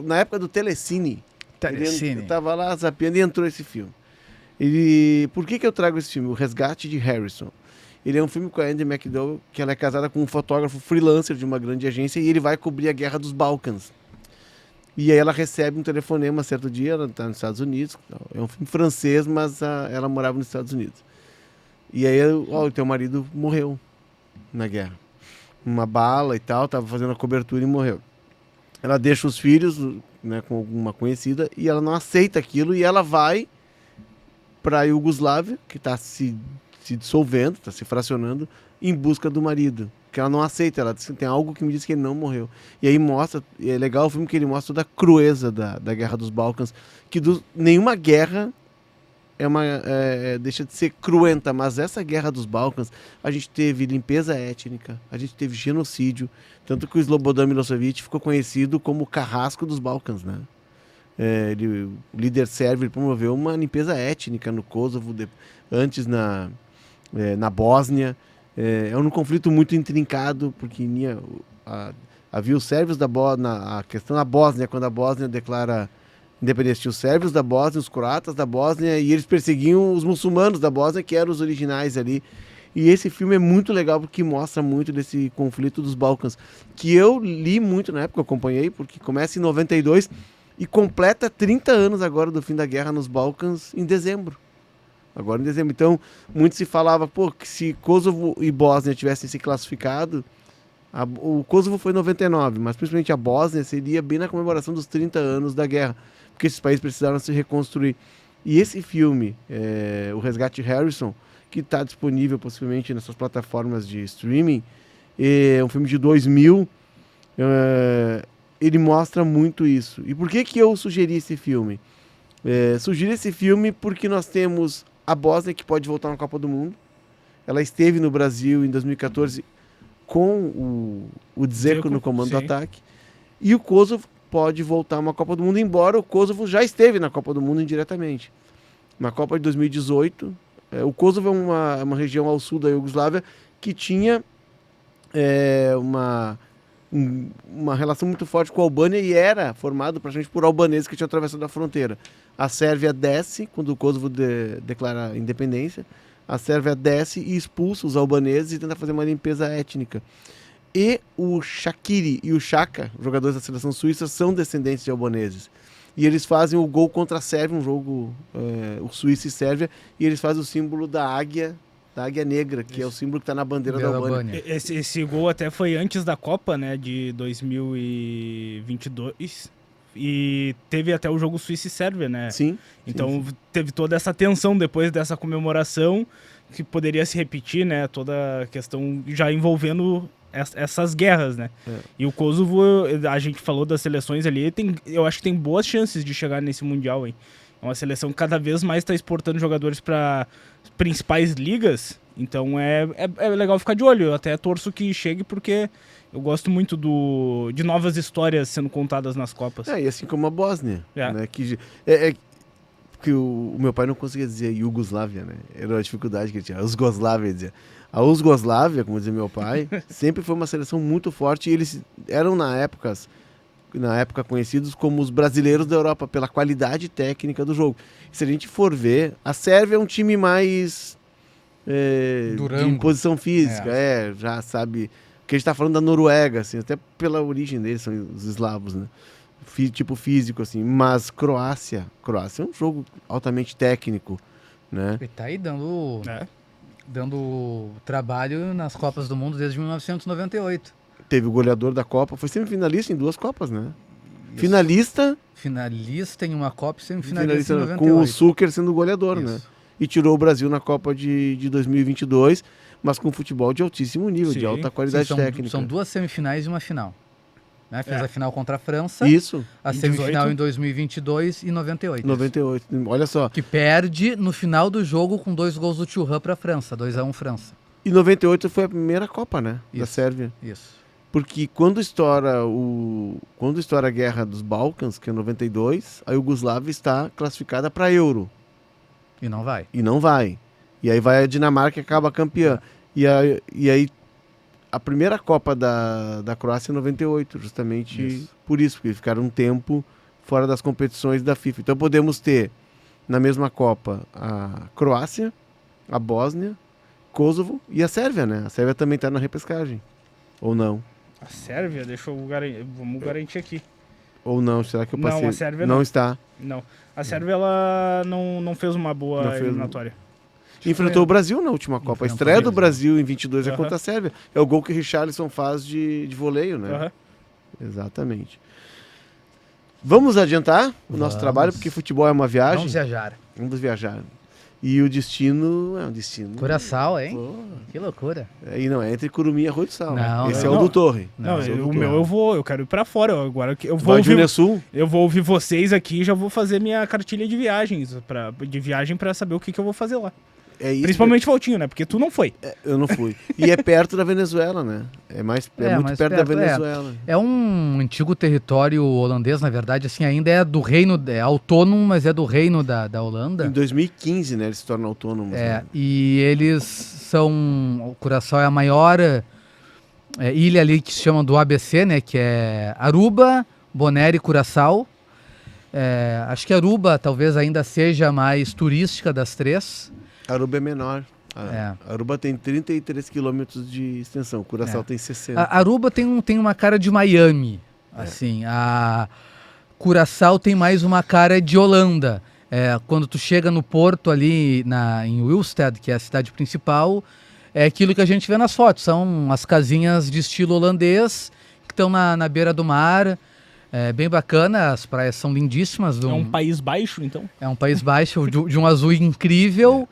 na época do Telecine. Eu tava lá zapeando e entrou esse filme. Por que eu trago esse filme? O Resgate de Harrison. Ele é um filme com a Andie MacDowell, que ela é casada com um fotógrafo freelancer de uma grande agência, e ele vai cobrir a Guerra dos Balcãs. E aí ela recebe um telefonema certo dia, ela está nos Estados Unidos. É um filme francês, mas ela morava nos Estados Unidos. E aí, o teu marido morreu na guerra. Uma bala e tal, estava fazendo a cobertura e morreu. Ela deixa os filhos, né, com uma conhecida, e ela não aceita aquilo, e ela vai para a Iugoslávia, que está se dissolvendo, está se fracionando, em busca do marido. Que ela não aceita, ela diz, tem algo que me diz que ele não morreu. E aí mostra, é legal o filme que ele mostra toda a crueza da Guerra dos Balcãs, que nenhuma guerra deixa de ser cruenta, mas essa Guerra dos Balcãs, a gente teve limpeza étnica, a gente teve genocídio, tanto que o Slobodan Milosevic ficou conhecido como o carrasco dos Balcãs, né? O líder sérvio, ele promoveu uma limpeza étnica no Kosovo, antes na Bósnia. É um conflito muito intrincado, porque havia os sérvios da Bósnia, a questão da Bósnia, quando a Bósnia declara independência, tinha os sérvios da Bósnia, os croatas da Bósnia, e eles perseguiam os muçulmanos da Bósnia, que eram os originais ali. E esse filme é muito legal, porque mostra muito desse conflito dos Balcãs, que eu li muito na época, acompanhei, porque começa em 92 e completa 30 anos agora do fim da guerra nos Balcãs em dezembro. Agora em dezembro. Então, muito se falava, que se Kosovo e Bósnia tivessem se classificado, o Kosovo foi em 99, mas principalmente a Bósnia seria bem na comemoração dos 30 anos da guerra, porque esses países precisaram se reconstruir. E esse filme, O Resgate de Harrison, que está disponível possivelmente nessas plataformas de streaming, é um filme de 2000, ele mostra muito isso. E por que eu sugeri esse filme? Sugeri esse filme porque nós temos a Bósnia, que pode voltar na Copa do Mundo. Ela esteve no Brasil em 2014 com o Dzeko no comando do ataque. E o Kosovo pode voltar a uma Copa do Mundo, embora o Kosovo já esteve na Copa do Mundo indiretamente. Na Copa de 2018, o Kosovo é uma região ao sul da Iugoslávia que tinha uma relação muito forte com a Albânia e era formado praticamente por albaneses que tinham atravessado a fronteira. A Sérvia desce, quando o Kosovo declara a independência, a Sérvia desce e expulsa os albaneses e tenta fazer uma limpeza étnica. E o Shaqiri e o Xhaka, jogadores da seleção suíça, são descendentes de albaneses. E eles fazem o gol contra a Sérvia, um jogo o Suíça e Sérvia, e eles fazem o símbolo da águia negra, que é o símbolo que está na bandeira da Albânia. Esse gol até foi antes da Copa, né, de 2022, e teve até o jogo Suíça e Sérvia, né? Sim. Então teve toda essa tensão depois dessa comemoração, que poderia se repetir, né, toda a questão já envolvendo essas guerras, né? E o Kosovo, a gente falou das seleções ali, eu acho que tem boas chances de chegar nesse Mundial, hein? É uma seleção que cada vez mais está exportando jogadores para principais ligas, então é legal ficar de olho. Eu até torço que chegue, porque eu gosto muito de novas histórias sendo contadas nas Copas. E assim como a Bósnia, né? Que o meu pai não conseguia dizer Iugoslávia, né? Era uma dificuldade que ele tinha. A Iugoslávia, dizia. A Iugoslávia, como dizia meu pai, sempre foi uma seleção muito forte, e eles eram na época conhecidos como os brasileiros da Europa, pela qualidade técnica do jogo. Se a gente for ver, a Sérvia é um time mais de imposição física, já sabe, que a gente está falando da Noruega, assim, até pela origem deles, são os eslavos, né? Tipo físico, assim, mas Croácia é um jogo altamente técnico, né? E tá aí dando trabalho nas Copas do Mundo desde 1998. Teve o goleador da Copa, foi semifinalista em 2 Copas, né? Isso. Finalista em uma Copa e semifinalista em 98. Com o Suker sendo o goleador, né? E tirou o Brasil na Copa de 2022, mas com futebol de altíssimo nível, de alta qualidade técnica. São 2 semifinais e uma final. Né? Fez a final contra a França. Isso. A semifinal em 2022 e 98. 98. Olha só. Que perde no final do jogo com 2 gols do Thuram para a França. 2-1 França. E 98 foi a primeira Copa, né? Da Sérvia. Isso. Porque quando estoura a Guerra dos Balcãs, que é 92, a Iugoslávia está classificada para Euro. E não vai. E não vai. E aí vai a Dinamarca e acaba campeã. E aí a primeira Copa da Croácia é 98, justamente por isso, porque ficaram um tempo fora das competições da FIFA. Então podemos ter na mesma Copa a Croácia, a Bósnia, Kosovo e a Sérvia, né? A Sérvia também está na repescagem. Ou não? A Sérvia, vamos garantir aqui. Ou não? Será que eu passei? Não, a Sérvia não está. Não. A Sérvia, ela não fez uma boa Não fez, eliminatória. Enfrentou o Brasil na última Copa. A estreia do Brasil em 22 é contra a Sérvia. É o gol que o Richarlison faz de voleio, né? Exatamente. Vamos adiantar o nosso trabalho, porque futebol é uma viagem. Vamos viajar. Vamos viajar. E o destino é um destino... Curaçao, hein? Pô. Que loucura. E não é entre Curumim e Arroio do Sal. Não, esse não. é o do Torre. Não, Esse é o meu eu quero ir pra fora. Agora eu vou Vai de ouvir, Unesul? eu vou ouvir vocês aqui e já vou fazer minha cartilha de viagens, pra saber o que eu vou fazer lá. É isso. Principalmente Valtinho, né? Porque tu não foi. Eu não fui. E é perto da Venezuela, né? É muito mais perto da Venezuela. É um antigo território holandês, na verdade, assim, ainda é do reino, é autônomo, mas é do reino da Holanda. Em 2015, né? Eles se tornam autônomos. Né? E eles são... O Curaçao é a maior ilha ali que se chama do ABC, né? Que é Aruba, Bonaire e Curaçao. Acho que Aruba talvez ainda seja a mais turística das três. Aruba é menor. Aruba tem 33 quilômetros de extensão. Curaçao tem 60. A Aruba tem uma cara de Miami. Assim, a Curaçao tem mais uma cara de Holanda. Quando tu chega no porto ali em Wilstad, que é a cidade principal, é aquilo que a gente vê nas fotos. São as casinhas de estilo holandês que estão na beira do mar. É bem bacana, as praias são lindíssimas. É um país baixo, então? É um país baixo, de um azul incrível.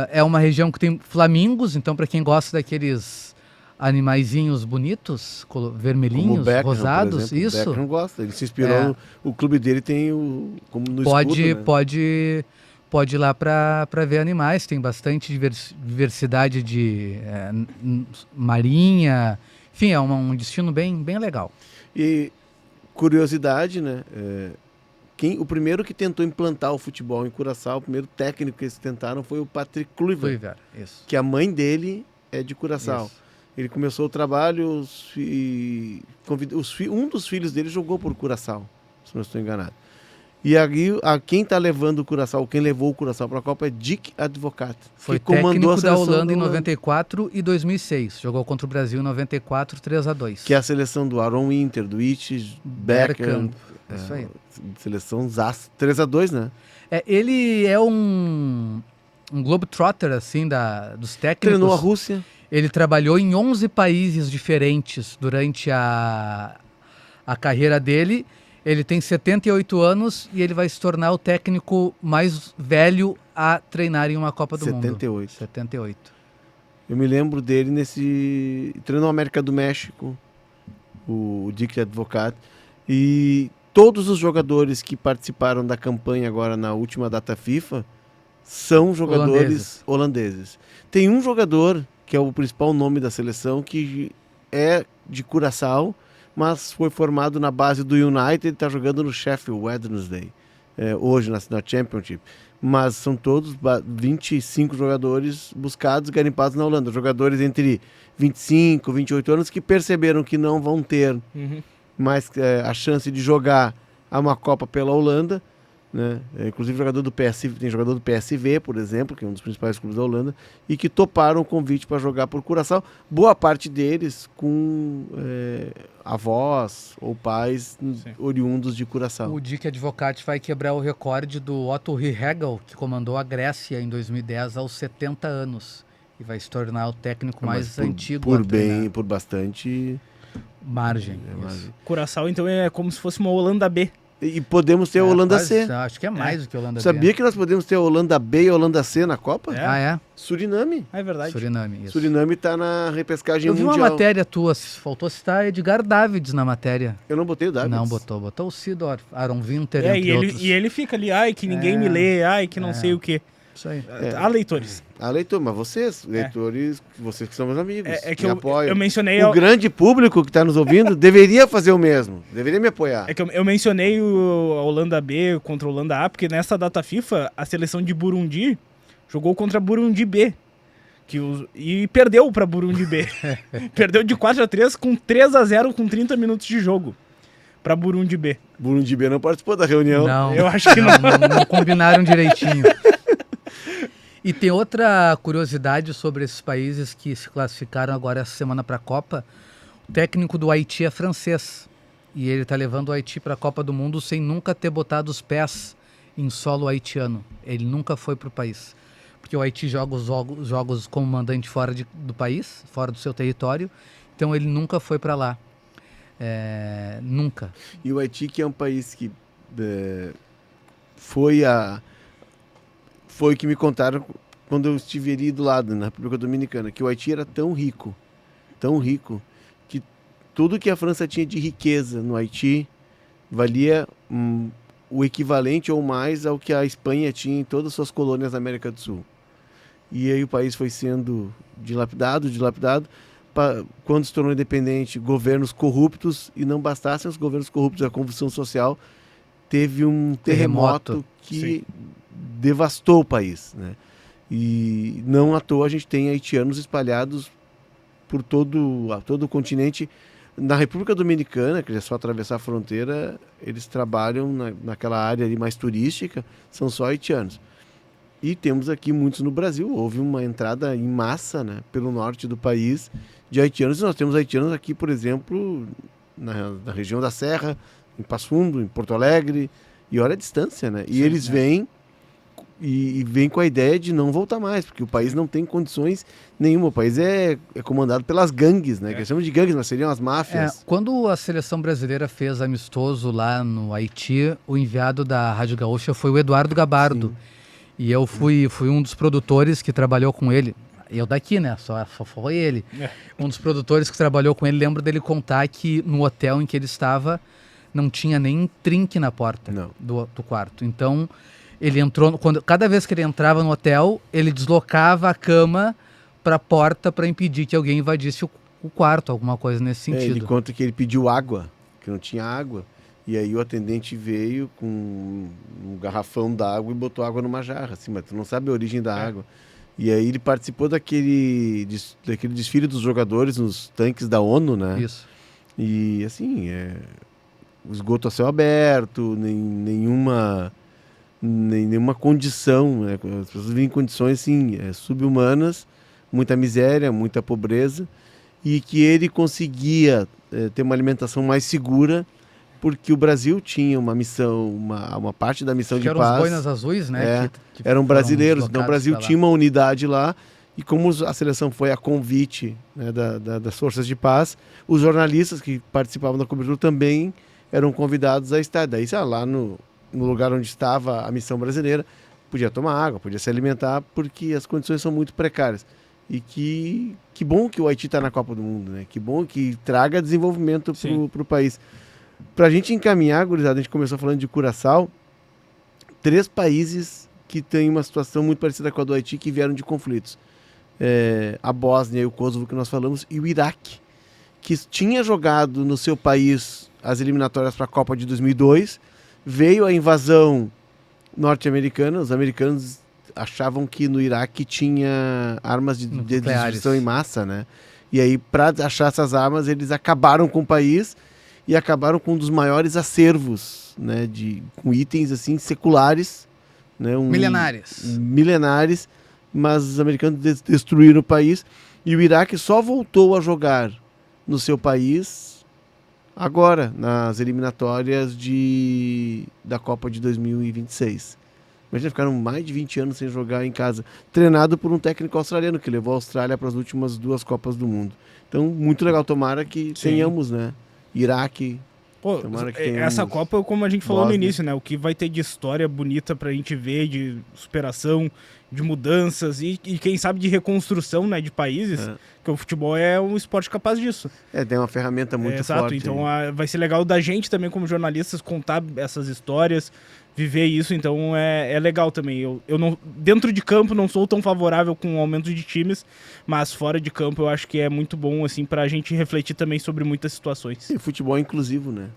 É uma região que tem flamingos, então para quem gosta daqueles animaizinhos bonitos, vermelhinhos, Beckham, rosados, por exemplo. isso. O Beckham gosta, ele se inspirou, o clube dele tem como no pode, escudo, né? pode ir lá para ver animais, tem bastante diversidade de marinha, enfim, é um destino bem legal. E curiosidade, né? O primeiro que tentou implantar o futebol em Curaçao, o primeiro técnico que eles tentaram foi o Patrick Kluivert, isso. Que a mãe dele é de Curaçao. Isso. Ele começou o trabalho, um dos filhos dele jogou por Curaçao, se não estou enganado. E aí, quem está levando o Curaçao, quem levou o Curaçao para a Copa é Dick Advocaat. Foi que comandou técnico da Holanda em 94 e 2006. Jogou contra o Brasil em 94, 3-2. Que é a seleção do Aaron Winter, do Itch, Bergkamp. Isso aí. Seleção ZAS, 3-2, né? Ele é um globetrotter, assim, dos técnicos. Treinou a Rússia. Ele trabalhou em 11 países diferentes durante a carreira dele. Ele tem 78 anos e ele vai se tornar o técnico mais velho a treinar em uma Copa do Mundo. 78. Eu me lembro dele treinou a América do México, o Dick Advocaat. E todos os jogadores que participaram da campanha agora na última data FIFA são jogadores holandeses. Tem um jogador, que é o principal nome da seleção, que é de Curaçao, mas foi formado na base do United e está jogando no Sheffield Wednesday, hoje na Championship. Mas são todos 25 jogadores buscados, garimpados na Holanda. Jogadores entre 25 e 28 anos que perceberam que não vão ter mais a chance de jogar uma Copa pela Holanda, né? Inclusive tem jogador do PSV, por exemplo, que é um dos principais clubes da Holanda, e que toparam o convite para jogar por Curaçao. Boa parte deles com avós ou pais oriundos de Curaçao. O Dick Advocaat vai quebrar o recorde do Otto Rehhagel, que comandou a Grécia em 2010 aos 70 anos. E vai se tornar o técnico mais antigo. Por bastante margem. Curaçao, então, é como se fosse uma Holanda B. E podemos ter a Holanda C. Acho que é mais do que a Holanda B. Sabia que nós podemos ter a Holanda B e a Holanda C na Copa? É? Suriname. É verdade. Suriname está na repescagem mundial. Eu vi uma matéria tua, faltou citar Edgar Davids na matéria. Eu não botei o Davids. Não, botou o Sidor, Aaron Winter, entre outros. E ele fica ali, que ninguém me lê, que não sei o quê. Isso aí. Há leitores. Há leitor, mas vocês, leitores, vocês que são meus amigos, É que me eu apoiam. mencionei... O grande público que está nos ouvindo deveria fazer o mesmo, deveria me apoiar. É que eu mencionei a Holanda B contra a Holanda A, porque nessa data FIFA, a seleção de Burundi jogou contra a Burundi B. E perdeu pra Burundi B. Perdeu de 4-3 com 3-0 com 30 minutos de jogo pra Burundi B. Burundi B não participou da reunião. Não, Eu acho que não. não combinaram direitinho. E tem outra curiosidade sobre esses países que se classificaram agora essa semana para a Copa. O técnico do Haiti é francês e ele está levando o Haiti para a Copa do Mundo sem nunca ter botado os pés em solo haitiano. Ele nunca foi para o país. Porque o Haiti joga os jogos como mandante fora do país, fora do seu território, então ele nunca foi para lá. Nunca. E o Haiti, que é um país que foi o que me contaram quando eu estive ali do lado, na República Dominicana, que o Haiti era tão rico, que tudo que a França tinha de riqueza no Haiti valia o equivalente ou mais ao que a Espanha tinha em todas as suas colônias na América do Sul. E aí o país foi sendo dilapidado, quando se tornou independente, governos corruptos, e não bastassem os governos corruptos da convulsão social, teve um terremoto que devastou o país, né? E não à toa a gente tem haitianos espalhados por todo o continente. Na República Dominicana, que é só atravessar a fronteira, eles trabalham naquela área ali mais turística, são só haitianos. E temos aqui muitos no Brasil. Houve uma entrada em massa, né, pelo norte do país de haitianos. E nós temos haitianos aqui, por exemplo, na região da Serra, em Passo Fundo, em Porto Alegre, e olha a distância, né? E eles vêm com a ideia de não voltar mais, porque o país não tem condições nenhuma. O país é comandado pelas gangues, né? Que eles chamam de gangues, mas seriam as máfias. Quando a seleção brasileira fez amistoso lá no Haiti, o enviado da Rádio Gaúcha foi o Eduardo Gabardo. Sim. E eu fui um dos produtores que trabalhou com ele. Eu daqui, né? Só foi ele. Um dos produtores que trabalhou com ele, lembro dele contar que no hotel em que ele estava não tinha nem trinque na porta do quarto. Então, ele entrou... Cada vez que ele entrava no hotel, ele deslocava a cama para a porta para impedir que alguém invadisse o quarto, alguma coisa nesse sentido. Ele conta que ele pediu água, que não tinha água. E aí o atendente veio com um garrafão d'água e botou água numa jarra, assim, mas tu não sabe a origem da água. E aí ele participou daquele desfile dos jogadores nos tanques da ONU, né? Isso. E assim, o esgoto a céu aberto, nenhuma condição, né? As pessoas vivem em condições assim, subhumanas, muita miséria, muita pobreza, e que ele conseguia ter uma alimentação mais segura, porque o Brasil tinha uma missão, uma parte da missão de paz. Eram os boinas azuis, né? Que eram brasileiros. Então o Brasil tinha uma unidade lá, e como a seleção foi a convite, né, das forças de paz, os jornalistas que participavam da cobertura também eram convidados a estar. Daí, lá no lugar onde estava a missão brasileira, podia tomar água, podia se alimentar, porque as condições são muito precárias. E que bom que o Haiti está na Copa do Mundo, né? Que bom que traga desenvolvimento para o país. Para a gente encaminhar, gurizada, a gente começou falando de Curaçao, 3 países que têm uma situação muito parecida com a do Haiti, que vieram de conflitos. A Bósnia e o Kosovo, que nós falamos, e o Iraque, que tinha jogado no seu país as eliminatórias para a Copa de 2002, veio a invasão norte-americana, os americanos achavam que no Iraque tinha armas de destruição em massa, né? E aí, para achar essas armas, eles acabaram com o país e acabaram com um dos maiores acervos, né, com itens assim seculares, né, milenares, mas os americanos destruíram o país, e o Iraque só voltou a jogar no seu país agora, nas eliminatórias da Copa de 2026. Imagina, ficaram mais de 20 anos sem jogar em casa, treinado por um técnico australiano que levou a Austrália para as últimas 2 Copas do Mundo. Então, muito legal, tomara que tenhamos, né? Iraque. Pô, essa Copa, como a gente falou no início, né? O que vai ter de história bonita pra gente ver, de superação, de mudanças e quem sabe de reconstrução, né, de países, que o futebol é um esporte capaz disso. Tem uma ferramenta muito Exato, forte. então vai ser legal da gente também como jornalistas contar essas histórias, viver isso, então é legal também. Eu não, dentro de campo não sou tão favorável com o aumento de times, mas fora de campo eu acho que é muito bom assim pra gente refletir também sobre muitas situações. E futebol é inclusivo, né?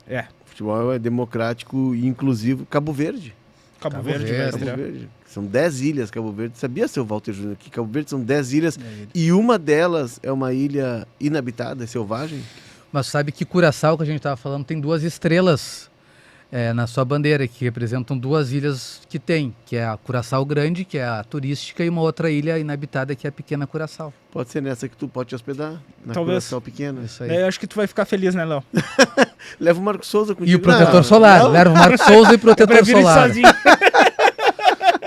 O futebol é democrático e inclusivo. Cabo Verde. Cabo Verde vai Cabo estrear. Verde. São 10 ilhas, Cabo Verde. Sabia, seu Walter Júnior, que Cabo Verde são 10 ilhas e uma delas é uma ilha inabitada, selvagem? Mas sabe que Curaçao, que a gente estava falando, tem 2 estrelas na sua bandeira, que representam 2 ilhas que tem, que é a Curaçao Grande, que é a turística, e uma outra ilha inabitada, que é a Pequena Curaçao. Pode ser nessa que tu pode te hospedar, na Talvez. Curaçao Pequena. Isso aí. Eu acho que tu vai ficar feliz, né, Léo? Leva o Marco Souza contigo. E o protetor Não, solar, não. leva o Marco Souza e Eu protetor prefiro ir solar. sozinho.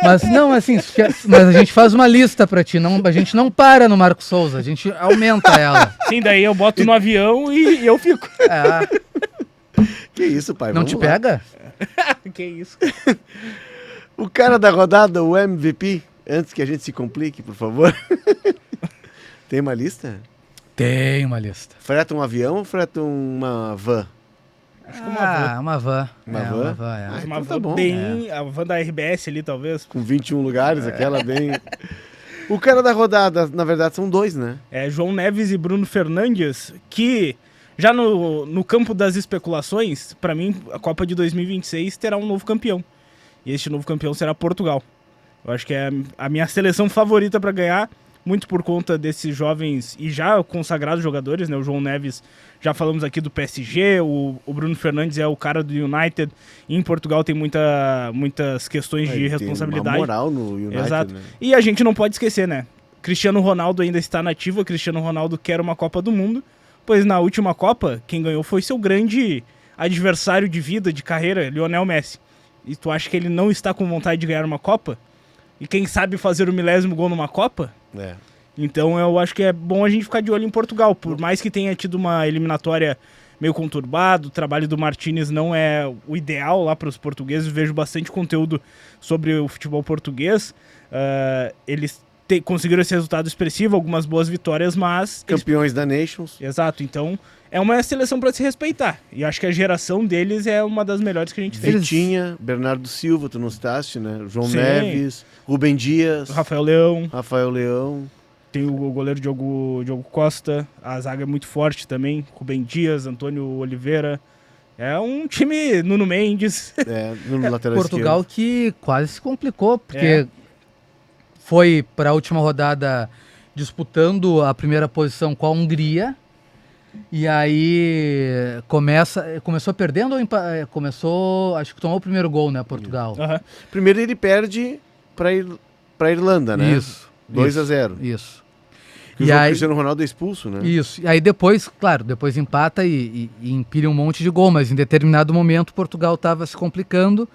Mas não, assim, mas a gente faz uma lista pra ti, não, a gente não para no Marco Souza, a gente aumenta ela. Sim, daí eu boto no avião e eu fico. Que isso, pai? Não Vamos te lá. pega? Que isso? O cara da rodada, o MVP, antes que a gente se complique, por favor. Tem uma lista? Tem uma lista. Freta um avião ou freta uma van? Acho que uma van. Uma van. Uma É, van? uma van, é. Ah, Uma então tá van bom. bem... A van da RBS ali, talvez. Com 21 lugares, aquela bem... O cara da rodada, na verdade, são 2, né? É João Neves e Bruno Fernandes, que já no campo das especulações, pra mim, a Copa de 2026 terá um novo campeão. E este novo campeão será Portugal. Eu acho que é a minha seleção favorita pra ganhar, muito por conta desses jovens e já consagrados jogadores, né? O João Neves, já falamos aqui do PSG, o Bruno Fernandes é o cara do United, e em Portugal tem muitas questões de responsabilidade. Tem uma moral no United, Exato. né? E a gente não pode esquecer, né? Cristiano Ronaldo ainda está nativo, Cristiano Ronaldo quer uma Copa do Mundo, pois na última Copa, quem ganhou foi seu grande adversário de vida, de carreira, Lionel Messi. E tu acha que ele não está com vontade de ganhar uma Copa? E quem sabe fazer o 1000º gol numa Copa? É. Então eu acho que é bom a gente ficar de olho em Portugal, por mais que tenha tido uma eliminatória meio conturbada, o trabalho do Martínez não é o ideal lá para os portugueses, vejo bastante conteúdo sobre o futebol português, eles conseguiram esse resultado expressivo, algumas boas vitórias, mas... Campeões da Nations. Exato, então é uma seleção para se respeitar, e acho que a geração deles é uma das melhores que a gente tem. Vitinha, Bernardo Silva, tu não citaste, né? João Sim. Neves, Rubem Dias, Rafael Leão, Rafael Leão. tem o goleiro Diogo Costa, a zaga é muito forte também, Rubem Dias, Antônio Oliveira. É um time, Nuno Mendes. No lateral Portugal esquerdo. que quase se complicou, porque foi para a última rodada disputando a primeira posição com a Hungria, e aí começou perdendo ou começou, acho que tomou o primeiro gol, né, Portugal. Aham. Primeiro ele perde pra Irlanda, né? Isso. 2-0. Isso. Que o Cristiano Ronaldo é expulso, né? Isso. E aí depois, claro, depois empata e empilha um monte de gol, mas em determinado momento Portugal estava se complicando.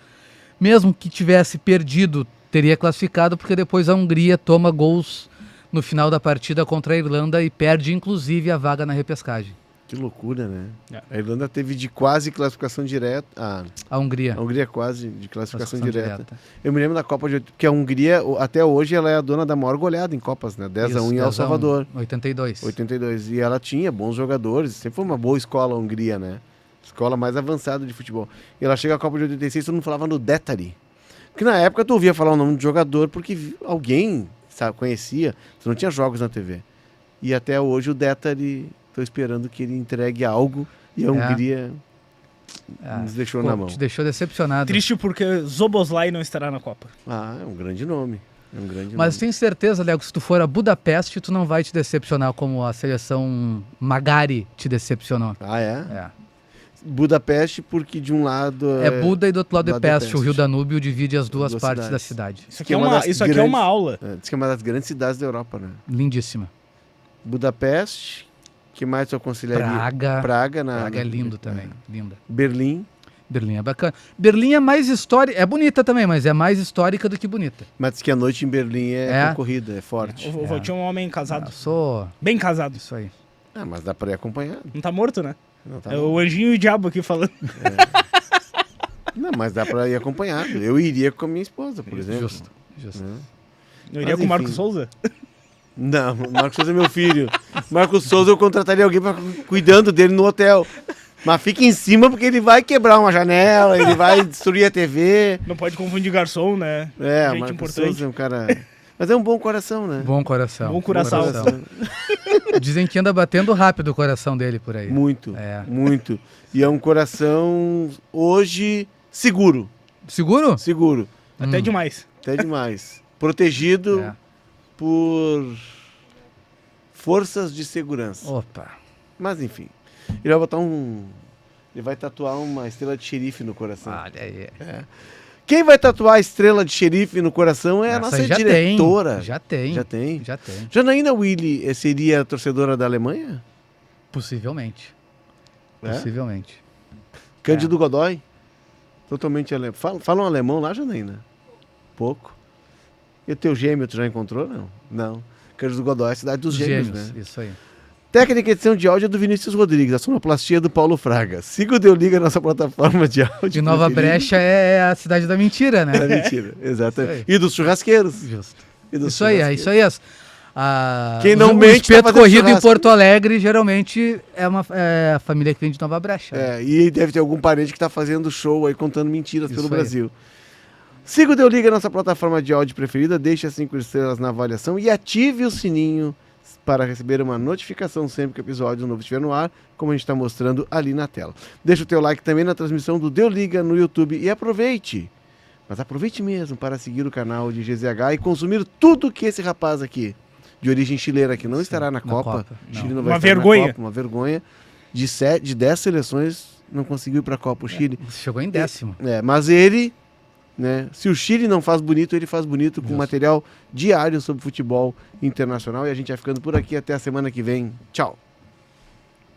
Mesmo que tivesse perdido, teria classificado, porque depois a Hungria toma gols no final da partida contra a Irlanda e perde inclusive a vaga na repescagem. Que loucura, né? É. A Irlanda teve de quase classificação direta. A Hungria. A Hungria quase de classificação direta. Eu me lembro da Copa de... Porque a Hungria, até hoje, ela é a dona da maior goleada em Copas, né? 10-1 em El Salvador. 82. 82. E ela tinha bons jogadores. Sempre foi uma boa escola a Hungria, né? Escola mais avançada de futebol. E ela chega à Copa de 86, todo mundo falava no Détari. Porque na época tu ouvia falar o nome do jogador porque alguém conhecia. Tu não tinha jogos na TV. E até hoje o Détari... Estou esperando que ele entregue algo e a Hungria nos deixou na mão. Te deixou decepcionado. Triste porque Szoboszlai não estará na Copa. Ah, é um grande nome. Mas tenho certeza, Léo, que se tu for a Budapeste, tu não vai te decepcionar como a seleção Magari te decepcionou. Ah, é? É. Budapeste porque de um lado... É Buda e do outro lado é Peste. Peste. O Rio Danúbio divide as duas partes cidades. da cidade. Isso aqui é uma aula. Diz que é uma das grandes cidades da Europa, né? Lindíssima. Budapeste... que mais tu aconselharia? Praga. Praga É lindo também. Linda. Berlim. Berlim é bacana. Berlim é mais histórica. É bonita também, mas é mais histórica do que bonita. Mas diz que a noite em Berlim é concorrida, é forte. O Valtinho é um homem casado. Eu sou... Bem casado. Isso aí. Ah, mas dá pra ir acompanhado. Não tá morto, né? Não, tá É o anjinho e o diabo aqui falando. Não, mas dá pra ir acompanhado. Eu iria com a minha esposa, por exemplo. Justo. Né? Não iria Mas, com o Marcos enfim. Souza? Não, o Marcos Souza é meu filho. Marcos Souza eu contrataria alguém pra cuidando dele no hotel. Mas fica em cima porque ele vai quebrar uma janela, ele vai destruir a TV. Não pode confundir garçom, né? É, o Gente Marcos importante. Souza é um cara... Mas é um bom coração, né? Bom coração. Bom coração. Dizem que anda batendo rápido o coração dele por aí. Muito, É. muito. E é um coração, hoje, seguro. Seguro? Seguro. Até demais. Até demais. Protegido É. por forças de segurança. Opa. Mas, enfim. Ele vai botar Ele vai tatuar uma estrela de xerife no coração. Olha aí. Quem vai tatuar a estrela de xerife no coração é a Essa nossa já diretora. Tem. Já tem. Já tem? Já tem. Janaína Willi seria torcedora da Alemanha? Possivelmente. É? Possivelmente. Cândido Godoy? Totalmente alemão. Fala um alemão lá, Janaína? Pouco. E o teu gêmeo, tu já encontrou? Não. Não. Cândido Godoy é a cidade dos gêmeos, né? Isso aí. Técnica e edição de áudio é do Vinícius Rodrigues, a sonoplastia é do Paulo Fraga. Siga o Deu Liga na nossa plataforma de áudio. E Nova preferida. Brecha é a cidade da mentira, né? É mentira, exatamente. Isso aí. E dos churrasqueiros. Justo. E dos Isso aí, é isso aí. Quem não o mente tá espeto fazendo corrido em churrasco. Porto Alegre geralmente é a família que vem de Nova Brecha. É, e deve ter algum parente que está fazendo show aí contando mentiras Isso pelo aí. Brasil. Siga o Deu Liga na nossa plataforma de áudio preferida, deixe as 5 estrelas na avaliação e ative o sininho para receber uma notificação sempre que o episódio novo estiver no ar, como a gente está mostrando ali na tela. Deixa o teu like também na transmissão do Deu Liga no YouTube e aproveite, mas aproveite mesmo para seguir o canal de GZH e consumir tudo que esse rapaz aqui, de origem chileira, que não estará na Copa. Não. Chile não vai Uma estar vergonha. na Copa, uma vergonha. De 10 seleções não conseguiu ir para a Copa o Chile. Chegou em 10º. Mas ele, né, se o Chile não faz bonito, ele faz bonito com Justo. material diário sobre futebol internacional. E a gente vai ficando por aqui até a semana que vem. Tchau.